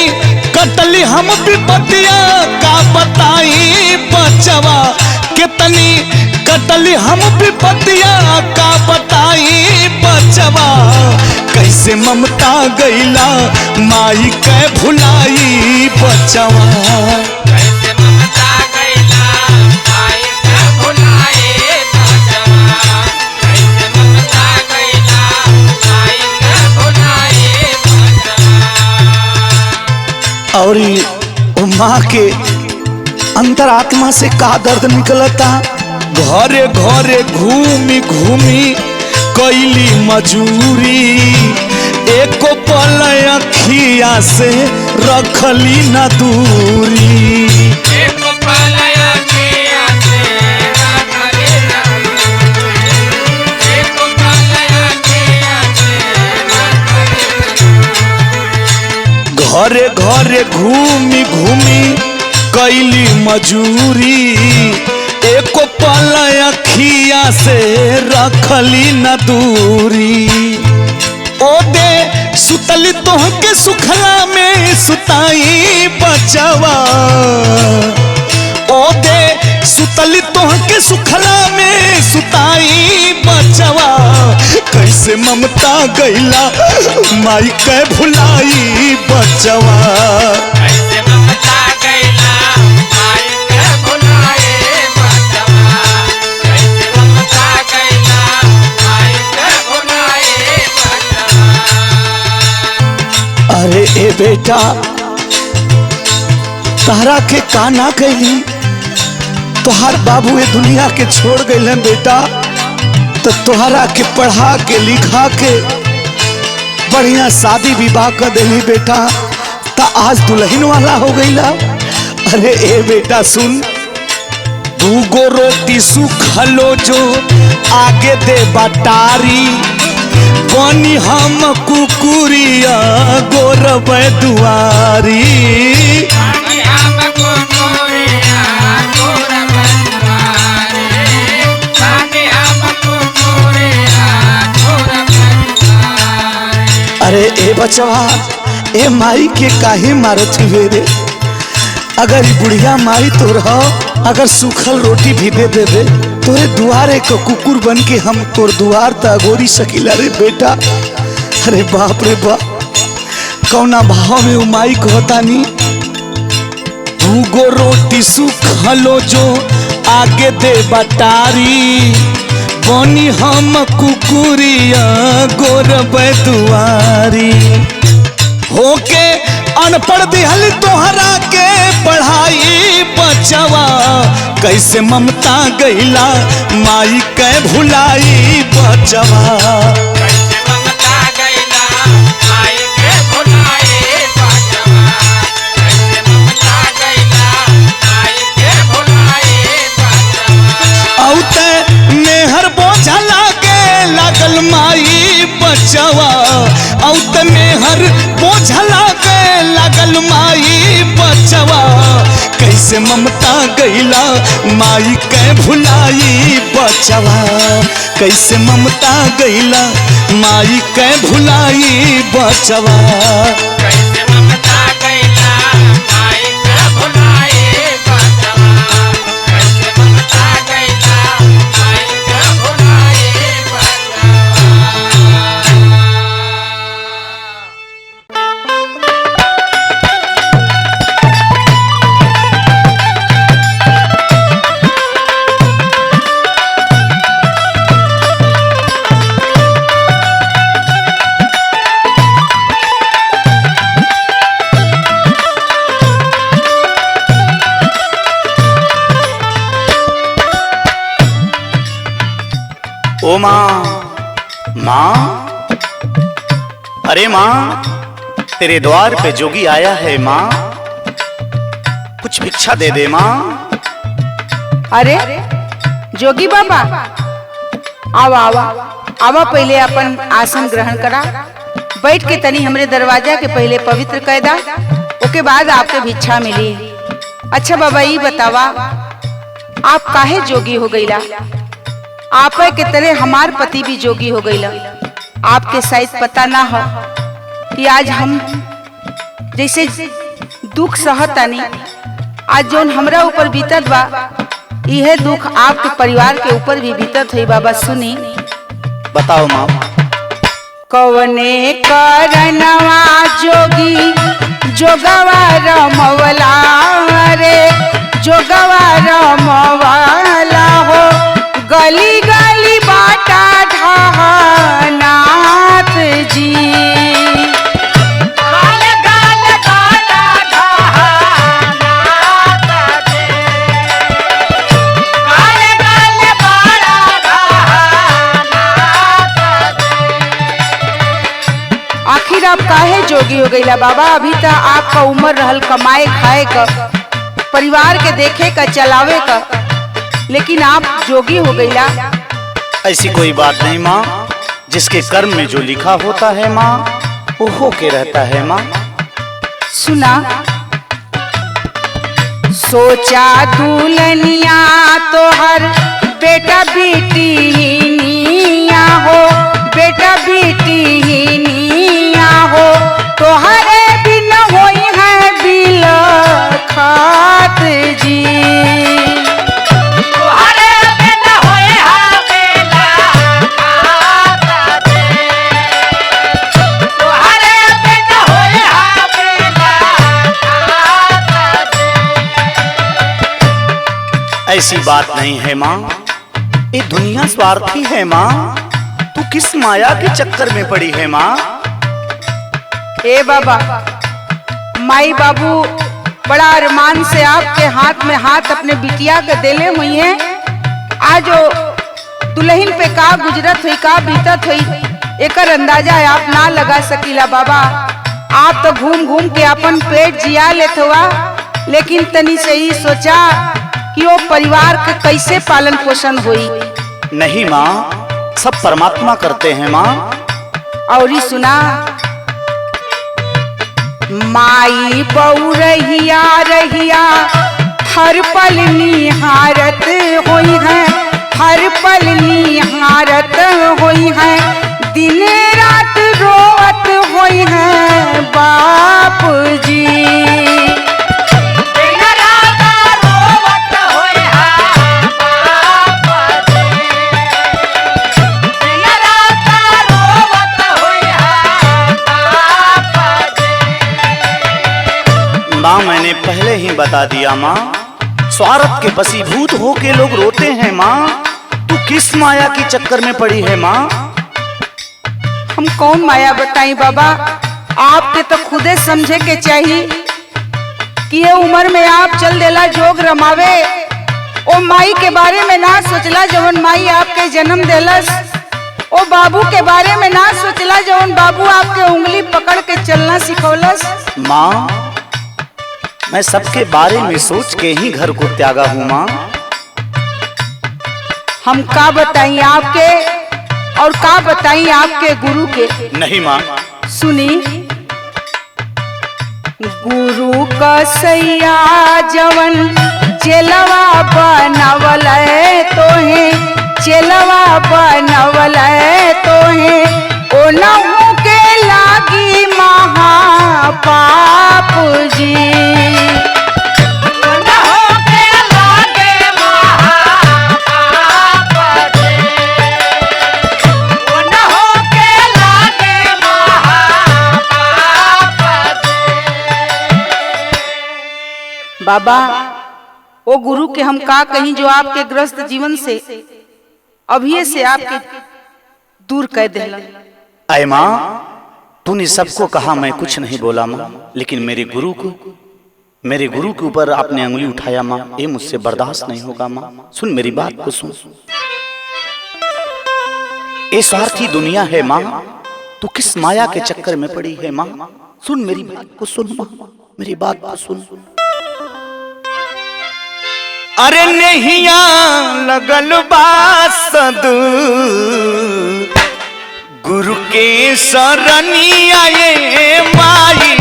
कटली हम विपतिया का बताई बचवा, कितनी कटली हम विपतिया का बताई बचवा, कैसे ममता गईला माई के भुलाई बचवा, कैसे ममता गईला माई के भुलाई बचवा, कैसे ममता गईला माई के भुलाई बचवा। और वो माँ के अंतरात्मा से का दर्द निकलता, घरे घरे घूमी घूमी कैली मजूरी, एको पल अखिया से रखली न दूरी, एक पल अखिया से रखली न दूरी, एक पल अखिया से रखली न दूरी। घरे घरे घूमी घूमी कैली मजूरी, एको पल अखिया से रखली न दूरी, ओ दे सुतली तोहके सुखला में सुताई बचवा, ओ दे सुतली तोहके सुखला में सुताई बचवा, कैसे ममता गईला माई के भुलाई बचवा, कैसे ममता गईला माई के भुलाई बचवा, कैसे ममता गईला माई के भुलाई बचवा। अरे ए बेटा तहरा के का ना कैली, तोहार बाबू ये दुनिया के छोड़ गए बेटा, तो तोहरा के पढ़ा के लिखा के बढ़िया शादी विवाह कर देली बेटा, ता आज दुल्हन वाला हो गईला। अरे ए बेटा सुन, दूगो रोटी सुखलो जो आगे दे बटारी, बनी हम कुकुरिया गोरब दुआरी, आगे हमको गोरिया गोरब दुआरी, आगे हमको गोरिया गोरब दुआरी। अरे ए बचवा ए माई के काहे मारत हुए रे, अगर बुढ़िया माई तो रहो, अगर सूखल रोटी भी दे देवे तोरे दुआरे को कुकुर बन के हम तोर दुआर त अगोरी सकीला रे बेटा। अरे बाप रे बाप, कौना भाव में वो माई कहतानी, दूगो रोटी सुखलो जो आगे दे बटारी, बनी हम कुकुरिया गोरब दुआरी, होके अनपढ़ दिहल तोहरा के पढ़ाई बचवा, कैसे ममता गईला माई के भुलाई बचवा, कैसे ममता गईला माई के भुलाई बचवा, कैसे ममता गईला माई के भुलाई बचवा। औते मेहर बोझा लागे लागल माई बचवा, औते मेहर बोझा लागे लागल माई बचवा, कैसे ममता गईला माई के भुलाई बचवा, कैसे ममता गईला माई के भुलाई बचवा, कैसे ममता गईला माई के भुलाई बचवा, कैसे ममता गईला माई के भुलाई बचवा। ओ माँ, माँ, अरे माँ तेरे द्वार पे जोगी आया है माँ, कुछ भिक्षा दे दे माँ। अरे जोगी बाबा, आवा आवा आवा, पहले अपन आसन ग्रहण करा, बैठ के तनी हमरे दरवाजा के पहले पवित्र कर दा, ओके बाद आपके भिक्षा मिली। अच्छा बाबा, ये बतावा आप काहे जोगी हो गईला? आप के तरह हमार पति भी जोगी हो गईला। आपके शायद पता ना हो कि आज हम जैसे दुख सहतानी, आज जोन हमरा ऊपर बीतत बा, यह दुख आपके परिवार के ऊपर भी बीतत है। बाबा सुनी, बताओ माँ। कवने करनवा जोगी जोगवा रमवला रे, जोगवा रमवला हो, गली गली बाटा ढाहनाथ जी। आखिर आप काहे जोगी हो गईला बाबा? अभी तो आपका उम्र रहल कमाए खाए का, परिवार के देखे का, चलावे का, लेकिन आप जोगी हो गईला। ऐसी कोई बात नहीं माँ, जिसके कर्म में जो लिखा होता है माँ वो हो के रहता है माँ। सुना, सोचा दुल्हनिया तोहर बेटा बेटी निया हो, बेटा बेटी निया हो, तोहरे बिन होई है बिलखत जी। ऐसी बात नहीं है माँ, ये दुनिया स्वार्थी है माँ। तू किस माया के चक्कर में पड़ी है माँ? ए बाबा, माई बाबू बड़ा अरमान से आपके हाथ में हाथ अपने बिटिया के देले हुई हैं। आज दुल्हन पे का गुजरत हुई, का बीतत हुई, एकर अंदाजा आप ना लगा सकीला बाबा। आप तो घूम घूम के अपन पेट जिया लेत हुआ, लेकिन तनी से ही सोचा कि वो परिवार के कैसे पालन पोषण हुई। नहीं माँ, सब परमात्मा करते हैं माँ। और ही सुना, माई बहू रहिया रहिया हर पल निहारत होई है, हर पल निहारत होई है, दिन रात रोवत होई है बाप जी। माँ मैंने पहले ही बता दिया माँ, स्वार्थ के बसीभूत होके लोग रोते हैं माँ। तू किस माया की चक्कर में पड़ी है माँ? हम कौन माया बताई बाबा? आपके तो खुदे समझे के चाहिए कि ये उम्र में आप चल देला जोग रमावे। ओ माई के बारे में ना सोचला जवन माई आपके जन्म देलस, ओ बाबू के बारे में ना सोचला जवन बाबू आपके उंगली पकड़ के चलना सिखौलस। माँ मैं सबके बारे में सोच के ही घर को त्यागा हूँ माँ। हम का बताई आपके और का बताई आपके गुरु के? नहीं माँ। सुनी, गुरु का सैया जवन चेलवा बनवल तो है, चेलवा बनवल तो है, ओ नहु के लागी महापाप जी। बाबा, ओ गुरु के हम का कहीं जो आपके ग्रस्त जीवन से अभी से आपके दूर कर देला। अय माँ, तूने सबको कहा, मैं कुछ नहीं बोला माँ, लेकिन मेरे गुरु के ऊपर आपने उंगली उठाया माँ, ये मुझसे बर्दाश्त नहीं होगा माँ। सुन मेरी बात को सुन। ये स्वार्थी दुनिया है माँ, तू किस माया के चक्कर में पड़ी है माँ? सुन मेरी बात को सुन माँ, मेरी बात को सुन। अरे नैया लगल बासद गुरु के शरणिया ये माई।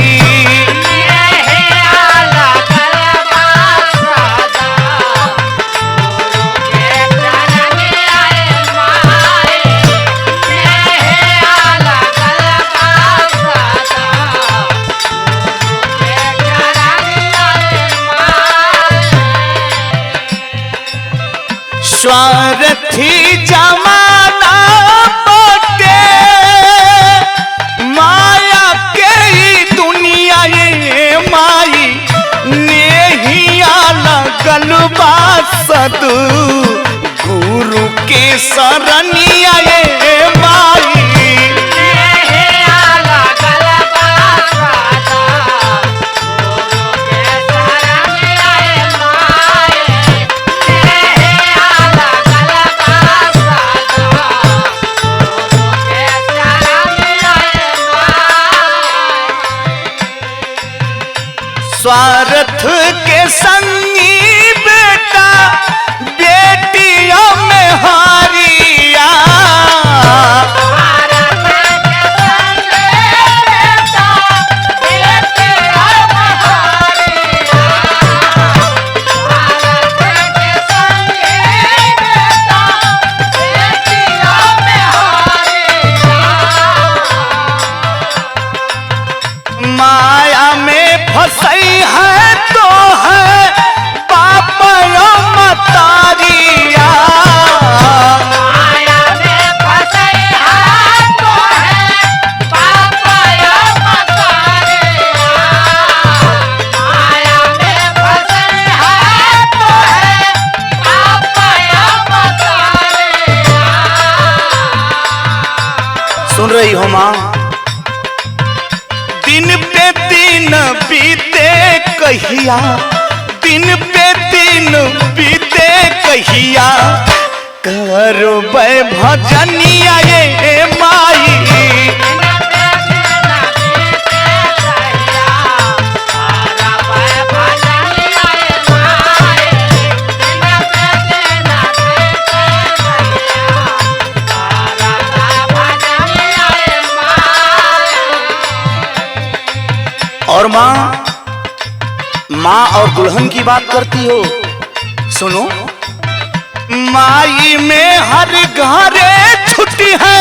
थी जमाना बटे माया के ही दुनिया ये माई नेहिया लगल बा सदु गुरु के शरणिया ये माई स्वार्थ के संगी बेटा बेटियों में हारिया माया में फंसई है तो है पाप मतारिया माया में फंसई है तो है पाप मतारिया माया में फंसई है तो है पाप मतारिया। सुन रही हो माँ? दिन पे दिन बीते कहिया, दिन पे दिन बीते कहिया, करो भजनिया ये माई। और माँ और दुल्हन की बात करती हो, सुनो। माई में हर घरे छुट्टी है,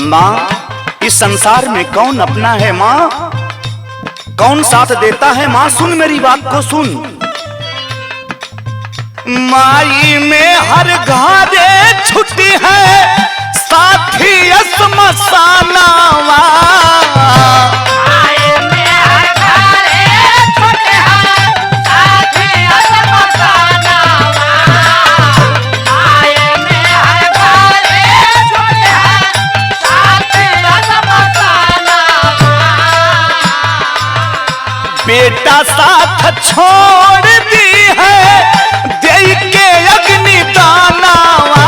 माँ इस संसार में कौन अपना है माँ, कौन साथ देता है माँ? सुन मेरी बात को सुन। माई में हर घरे छुट्टी है, साथी स्मशानावा। बेटा साथ छोड़ दी है, दे के अग्नि दानावा।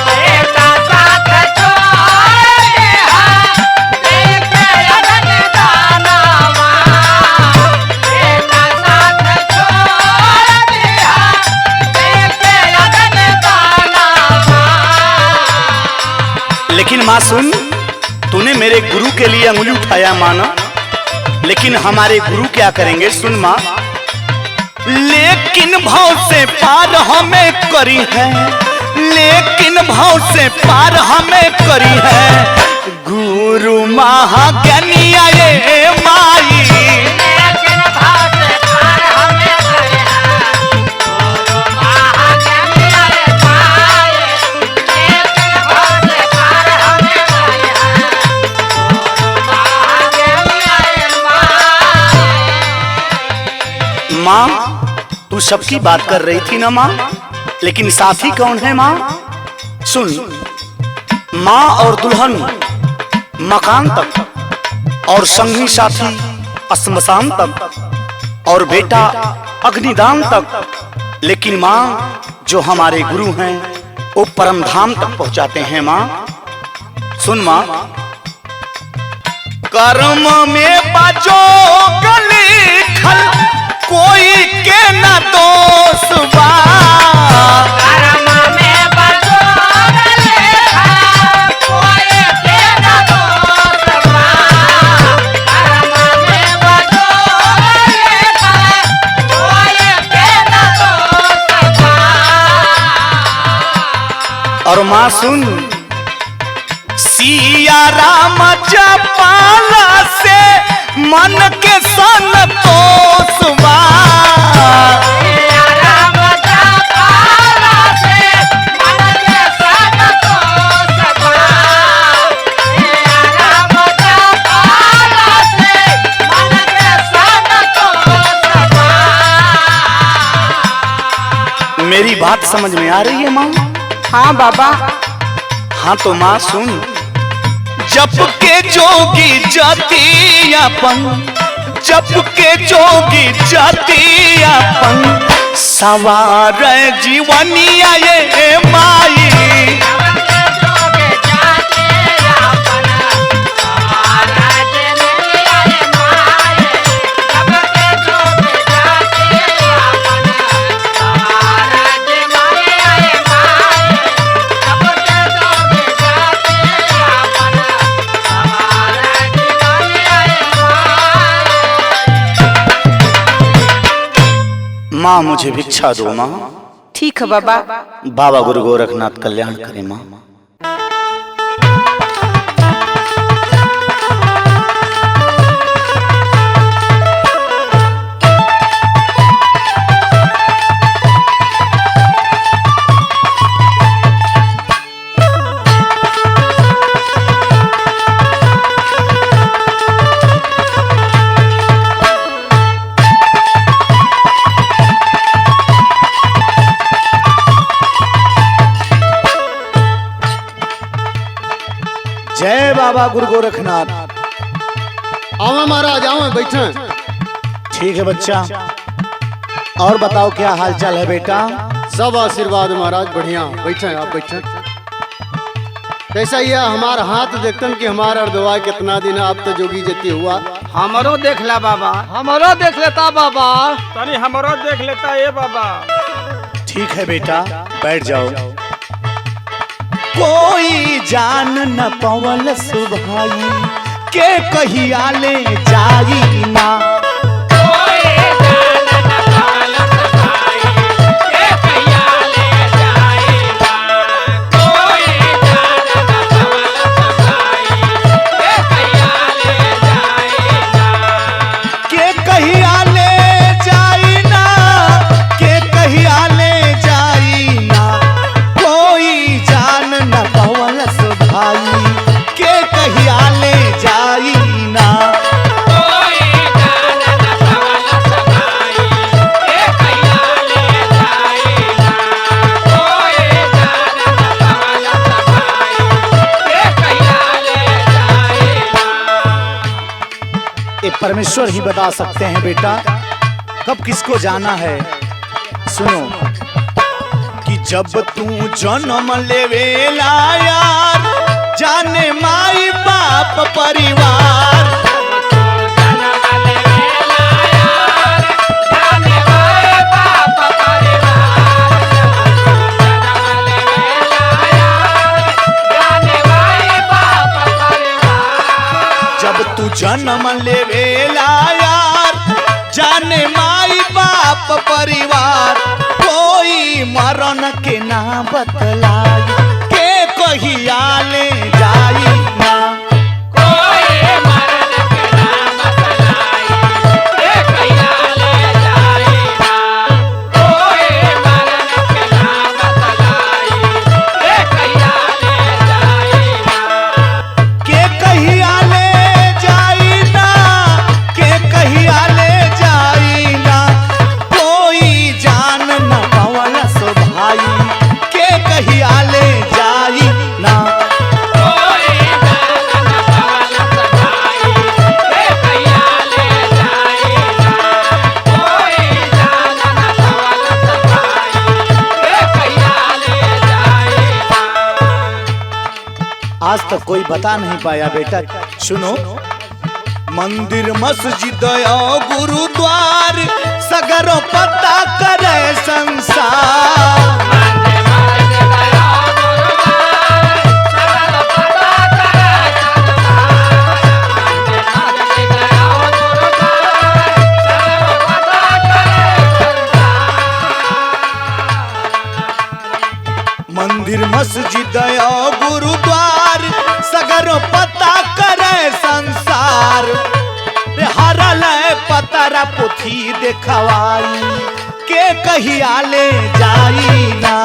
बेटा साथ छोड़ दी है, दे के अग्नि दानावा। बेटा साथ छोड़ दी है, दे के अग्नि दानावा। लेकिन माँ सुन, तूने मेरे गुरु के लिए अंगुली उठाया माना, लेकिन हमारे गुरु क्या करेंगे? सुन माँ, लेकिन भाव से पार हमें करी है, लेकिन भाव से पार हमें करी है गुरु महाज्ञानिया ये माई। लेकिन भाव से पार हमें करी है गुरु महाज्ञानिया ये माई। लेकिन भाव से पार हमें करी है गुरु महाज्ञानिया ये माई। माँ तू सबकी बात कर रही थी ना माँ, लेकिन साथी कौन है माँ? सुन, माँ और दुल्हन मकान तक, और संगी साथी श्मशान तक, और बेटा अग्निदान तक, लेकिन माँ जो हमारे गुरु हैं वो परम धाम तक पहुंचाते हैं माँ। सुन माँ, कर्म में बाजो गली खल कोई के न दोष बा। कर्म में बाजो गली खल कोई के न दोष बा। कर्म में बाजो गली खल कोई के न दोष बा। और माँ सुन, सिया राम जपाला से मन के संतोष बा। मेरी बात समझ में आ रही है माँ? हाँ बाबा। हाँ तो माँ सुन। जप के जोगी जातियापन, जप के जोगी जातियापन, सवार जीवनिया ये माई। माँ मुझे भिक्षा दो माँ। ठीक है बाबा। बाबा गुरु गोरखनाथ कल्याण करे माँ। जय बाबा गुरु गोरखनाथ। आओ महाराज, आओ बैठे। ठीक है बच्चा, और बताओ क्या हालचाल है बेटा? सब आशीर्वाद महाराज, बढ़िया। बैठे आप, बैठे। कैसा ही है हमारा हाथ देखतन कि हमारा अर्धवा कितना दिन आप तो जोगी जती हुआ। हमरो देख ला बाबा। हमरो देख लेता बाबा। तनी हमरो देख लेता ये बाबा। ठीक है बेटा, बैठ जाओ। कोई जान न पवल सुभाई के कहिया ले जाई ना। परमेश्वर ही बता सकते हैं बेटा कब किसको जाना है। सुनो कि जब तू जन्म लेवेला यार, जाने माई बाप परिवार। जब तू जन्म लेवेला यार, जाने माई बाप परिवार। कोई मरण के ना बतलाई के कहिया ले जाई ना। कोई मरण के ना बतलाई के कहिया ले जाई ना। कोई मरण के ना बतलाई के कहिया ले जाई ना। के कहिया आज तक कोई बता नहीं पाया बेटा। सुनो, मंदिर मस्जिद और गुरुद्वार सगरों पता करे संसार। मंदिर मस्जिद और गुरुद्वार सगरों पता करे संसार। हरल पतरा पोथी देखवाई के कहिया ले जाई ना।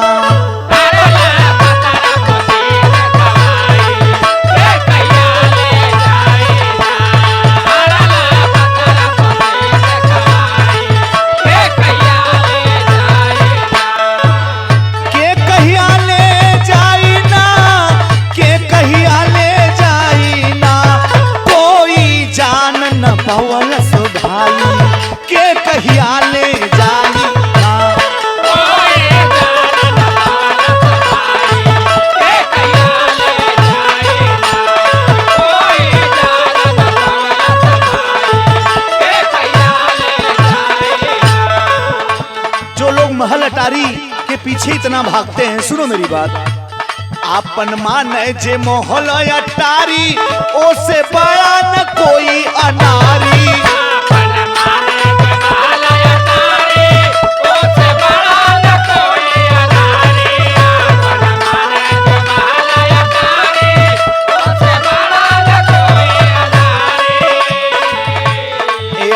पीछे इतना भागते हैं। सुनो मेरी बात, आपन माने जे मोहल अटारी, ओ से बड़ा न कोई अनारी।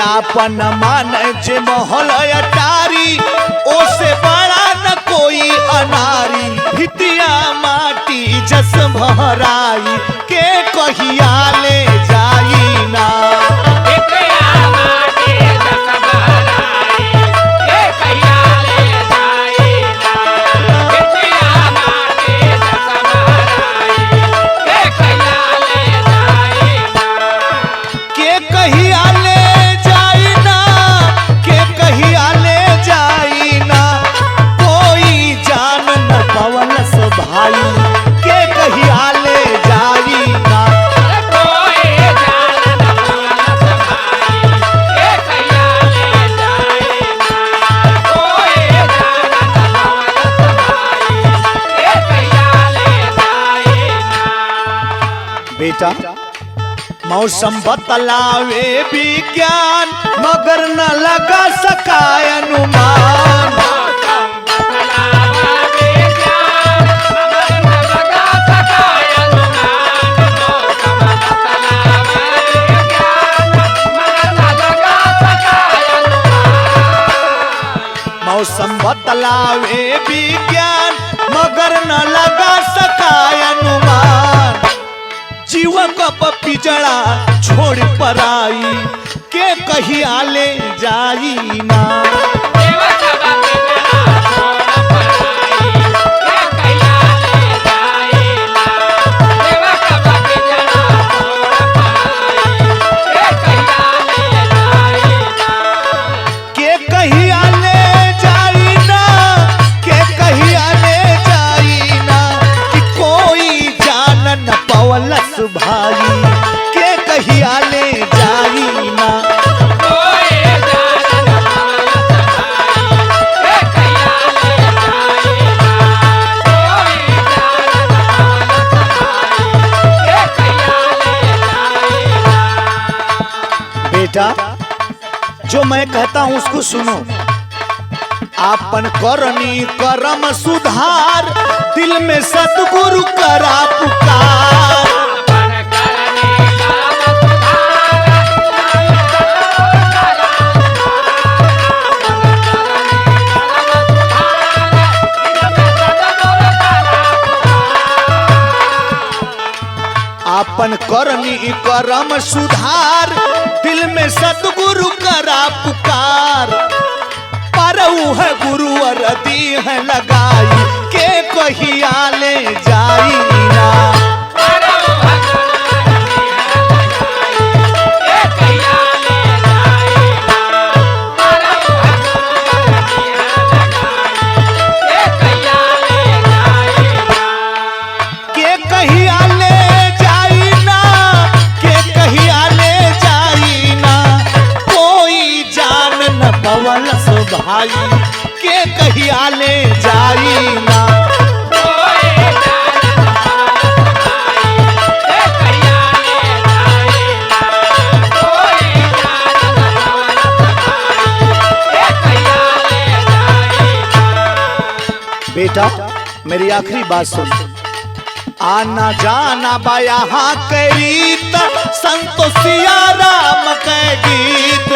आपन माने जे मोहल अटारी, ओ से बड़ा न कोई अनारी। भितिया माटी जस भराई, के कहिया ले जाई ना। के कहिया ले जाई ना, के कहिया ले जाई ना। कोई जान न पवलस भाई, के कहिया ले जाई ना। बेटा मौसम बतलावे विज्ञान, मगर न लगा सकाय अनुमान। मौसम बतलावे विज्ञान, मगर न लगा सकाय अनुमान। जीव कप पिजड़ा छोड़ पराई, के कहिया ले जाई ना। के कहिया ले जाई ना, के कहिया ले जाई ना। कि कोई जान न पवलस भाई, के कहिया ले जाई ना। बेटा जो मैं कहता हूं उसको सुनो। आपन करनी करम सुधार, दिल में सतगुरु करा पुकार। आपन करनी करम सुधार, दिल में सतगुरु करा पुकार। परऊ है गुरुवर दी है लगाई, के कहिया ले जाई ना। के कहिया ले जाई ना, के कहिया ले जाई ना। कोई जान न पवलस भाई, के कहिया ले जाई ना। बेटा मेरी आखिरी बात सुन। आना जाना बा यहाँ के रीत, संतोषिया राम के गीत।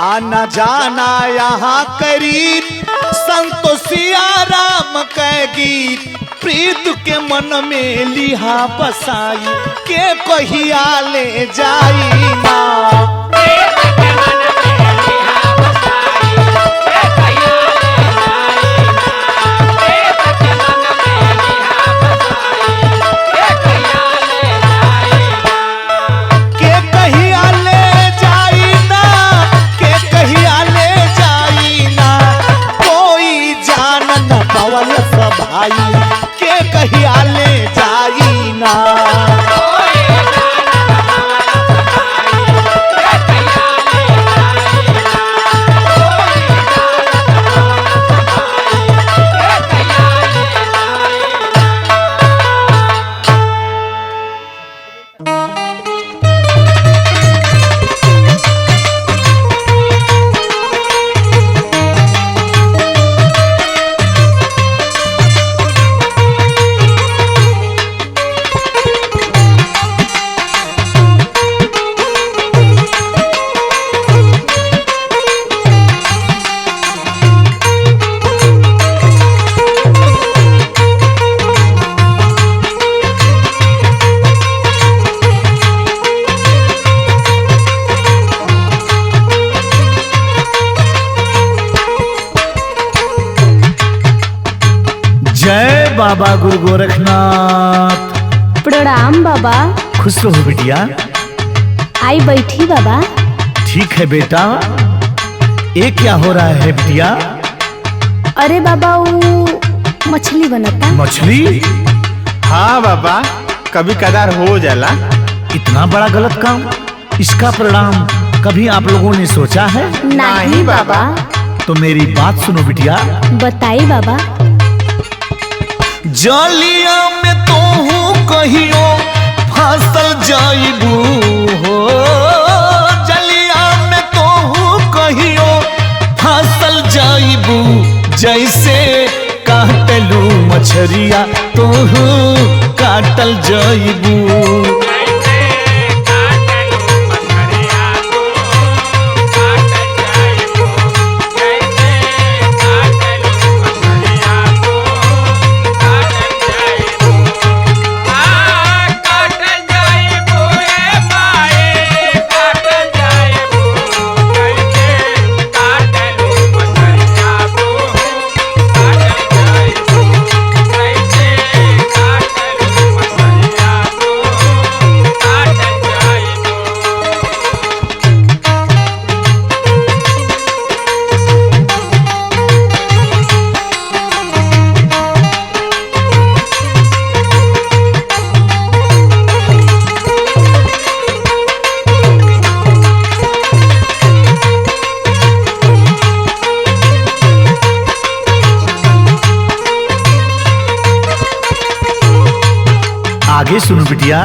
आना जाना यहाँ के रीत, संतोषिया राम के गीत। प्रीत के मन में लिहा बसाई, के कहिया ले जाई ना। के कहिया ले जाई ना, के कहिया ले जाई ना। कोई जान न पवलस भाई, बाबा गुरु गोरखनाथ। प्रणाम बाबा। खुश रहो बिटिया। आई बैठी बाबा। ठीक है बेटा। ये क्या हो रहा है बिटिया? अरे बाबा वो मछली बनता। मछली? हाँ बाबा, कभी कदार हो जाला। इतना बड़ा गलत काम, इसका परिणाम कभी आप लोगों ने सोचा है? नहीं बाबा। तो मेरी बात सुनो बिटिया। बताई बाबा। जालिया में तो हूँ कहियो फसल जाइबू हो, जलिया में तो हूँ कहियो फसल जाइबू, जैसे काटलू मछरिया तो हूँ काटल जाइबू। आगे सुनो बिटिया।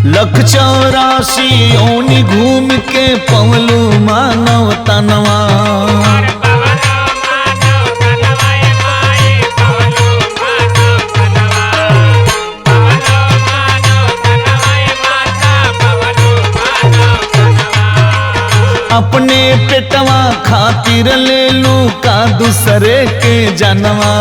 लख 84 ओनी घूम के पवलू मानव तनवा, अपने पेटवा खातिर ले लू का दूसरे के जनवा।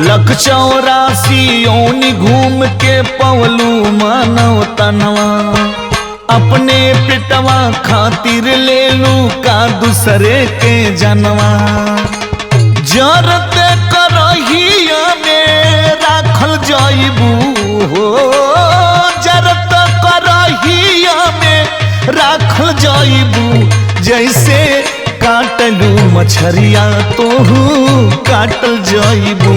लख 84 ओनी घूम के पवलू मानव तनवा, अपने पिटवा खातिर ले लू का दूसरे के जनवा। जरते करहिया में राखल जाइबू हो, जरत करहिया में राखल जाइबू, जैसे काटलू मछरिया तो काटल जाइबू।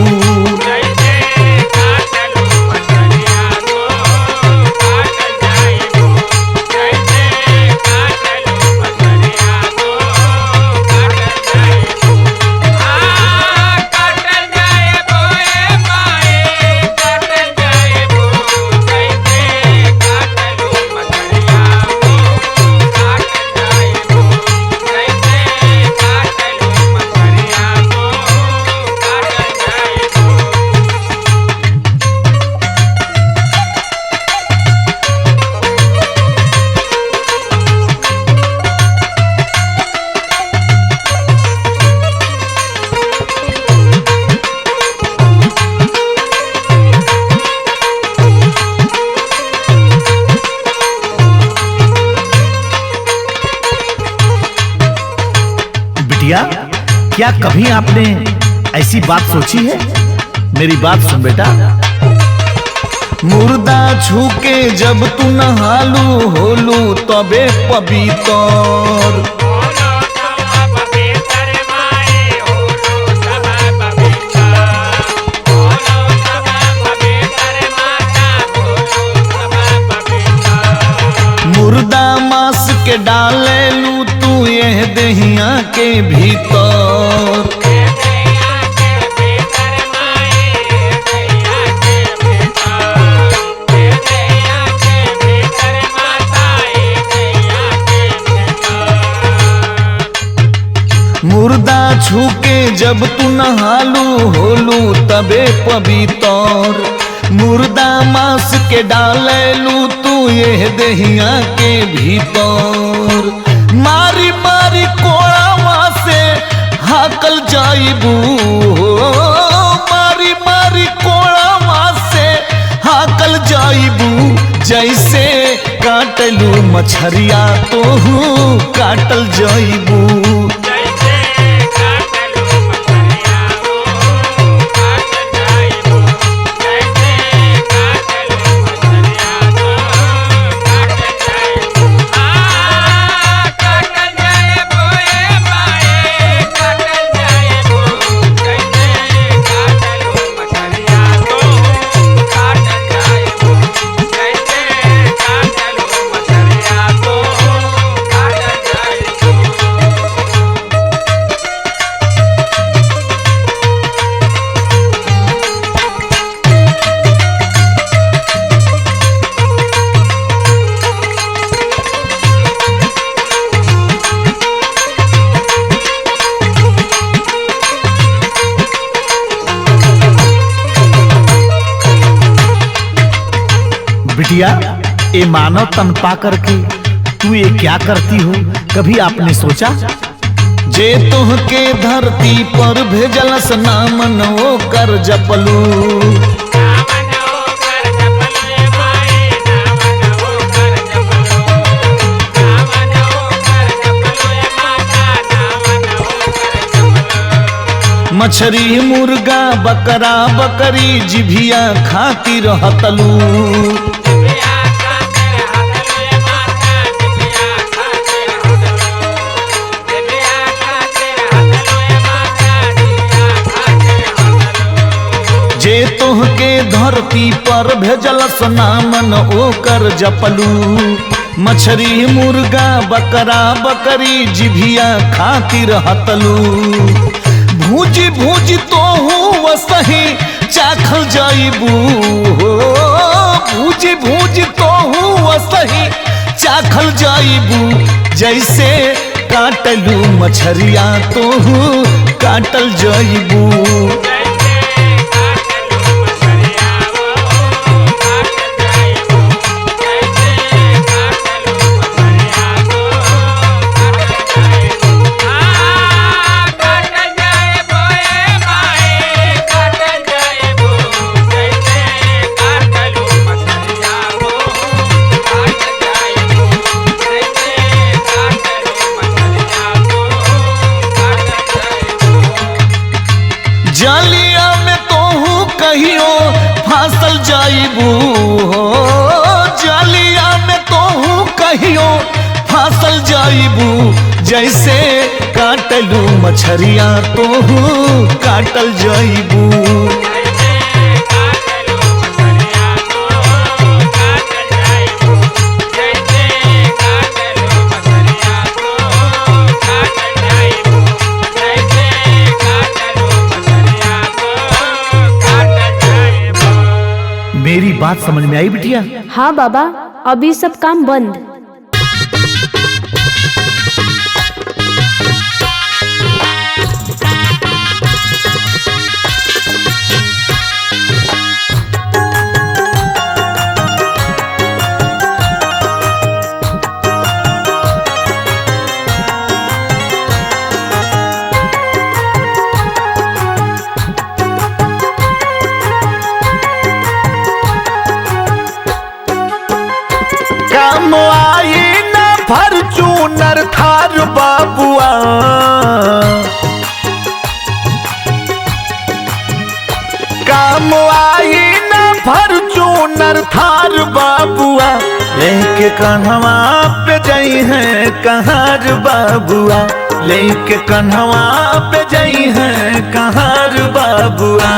क्या कभी आपने ऐसी बात सोची है? मेरी बात सुन बेटा। मुर्दा छू के जब तू नहालू होलू तबे पवित्र, मुर्दा मांस के डाले लू तू ये दहिया के भीतर, मुर्दा छू के जब तू नहालू होलू तबे पवित्र, मुर्दा मांस के डालू तू ये दहिया के भीतर। मारी मारी कोड़ावा से हाकल जाइबू हो, मारी मारी कोड़ावा से हाकल जाइबू, जैसे काटलू मछरिया तोहू काटल जाइबू। बिटिया, ये मानव तन पा करके तू ये क्या करती हो? कभी आपने सोचा जे तुहके धरती पर भेजलस नामन वो कर जपलू। मछरी मुर्गा बकरा बकरी जिभिया खातिर हतलू। जे तोहके धरती पर भेजलस नामन ओकर जपलू। मछरी मुर्गा बकरा बकरी जिभिया खातिर हतलू। भूजी भूजी तोहू वसही चाखल जाइबू हो। भूजी भूजी तोहू वसही चाखल जाइबू। जैसे काटलू मछरिया तोहू काटल जाइबू। जालिया में तोहू कहियो फांसल जाइबू हो। जालिया में तोहू कहियो फांसल जाइबू। जैसे काटलू मछरिया तोहू काटल जाइबू। मेरी बात समझ में आई बिटिया? हाँ बाबा, अभी सब काम बंद। काम आई न फॉर्च्यूनर थार बाबुआ। काम आई न फॉर्च्यूनर थार बाबुआ। लेके कन्हवा पे जाई है कहार बाबुआ। लेके कन्हवा पे जाई है कहार बाबुआ।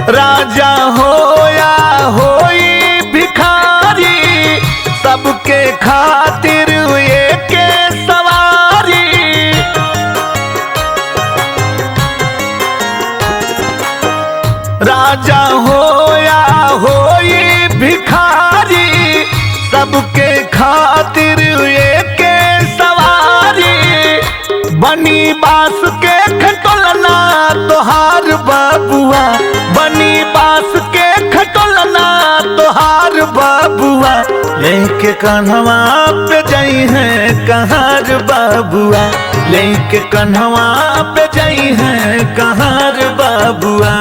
राजा होया होई भिखारी, सबके खातिर एक सवारी। राजा होया होई भिखारी, खातिर एक सवारी बनी बास के खटोलना तोहार बाबुआ, बनी बास के खटोलना तोहार बाबुआ, लेके कन्हवा पे जाई है कहार बाबुआ, लेके कन्हवा पे जाई है कहार बाबुआ।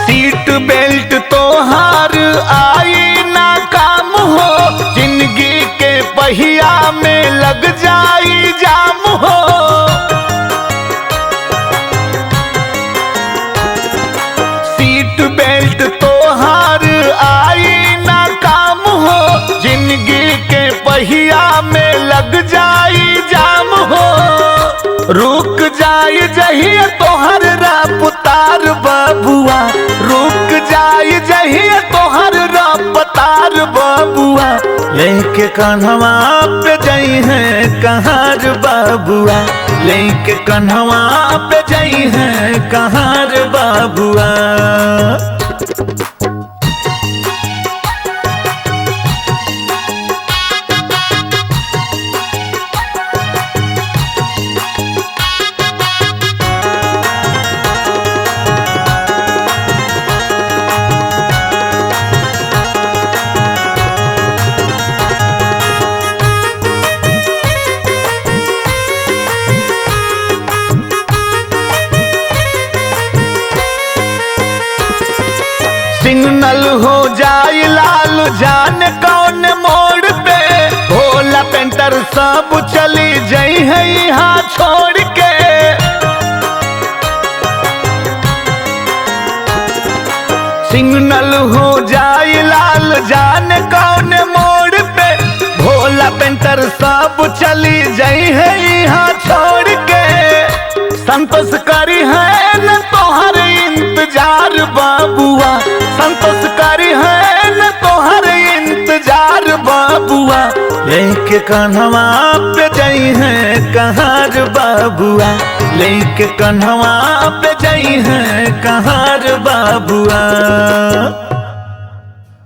सीट बेल्ट तोहार आई ना काम हो, जिंदगी के पहिया में लग जाई जाम हो। सीट बेल्ट तोहार आई ना काम हो, जिंदगी के पहिया में लग जाई जाम हो। रुक जाई जहिया तोहर रफ्तार बाबुआ, रुक जाई जहिया तोहर रफ्तार बाबुआ, लेके कन्हवा पे जाई है कहार बाबुआ, लेके कन्हवा पे जाई है कहार बाबुआ। सिग्नल हो जाई लाल जान कौन मोड़ पे, भोला पेंटर सब चली जाई है यहाँ छोड़ के। सिग्नल हो जाई लाल जान कौन मोड़ पे, भोला पेंटर सब चली जाई है यहाँ छोड़ के। संतोष करी है न तोहर इंतजार बाबुआ, संतोष करी है न तोहर इंतजार बाबुआ, लेके कन्हवा पे जाई है कहार बाबुआ, लेके कन्हवा पे जाई है कहार बाबुआ।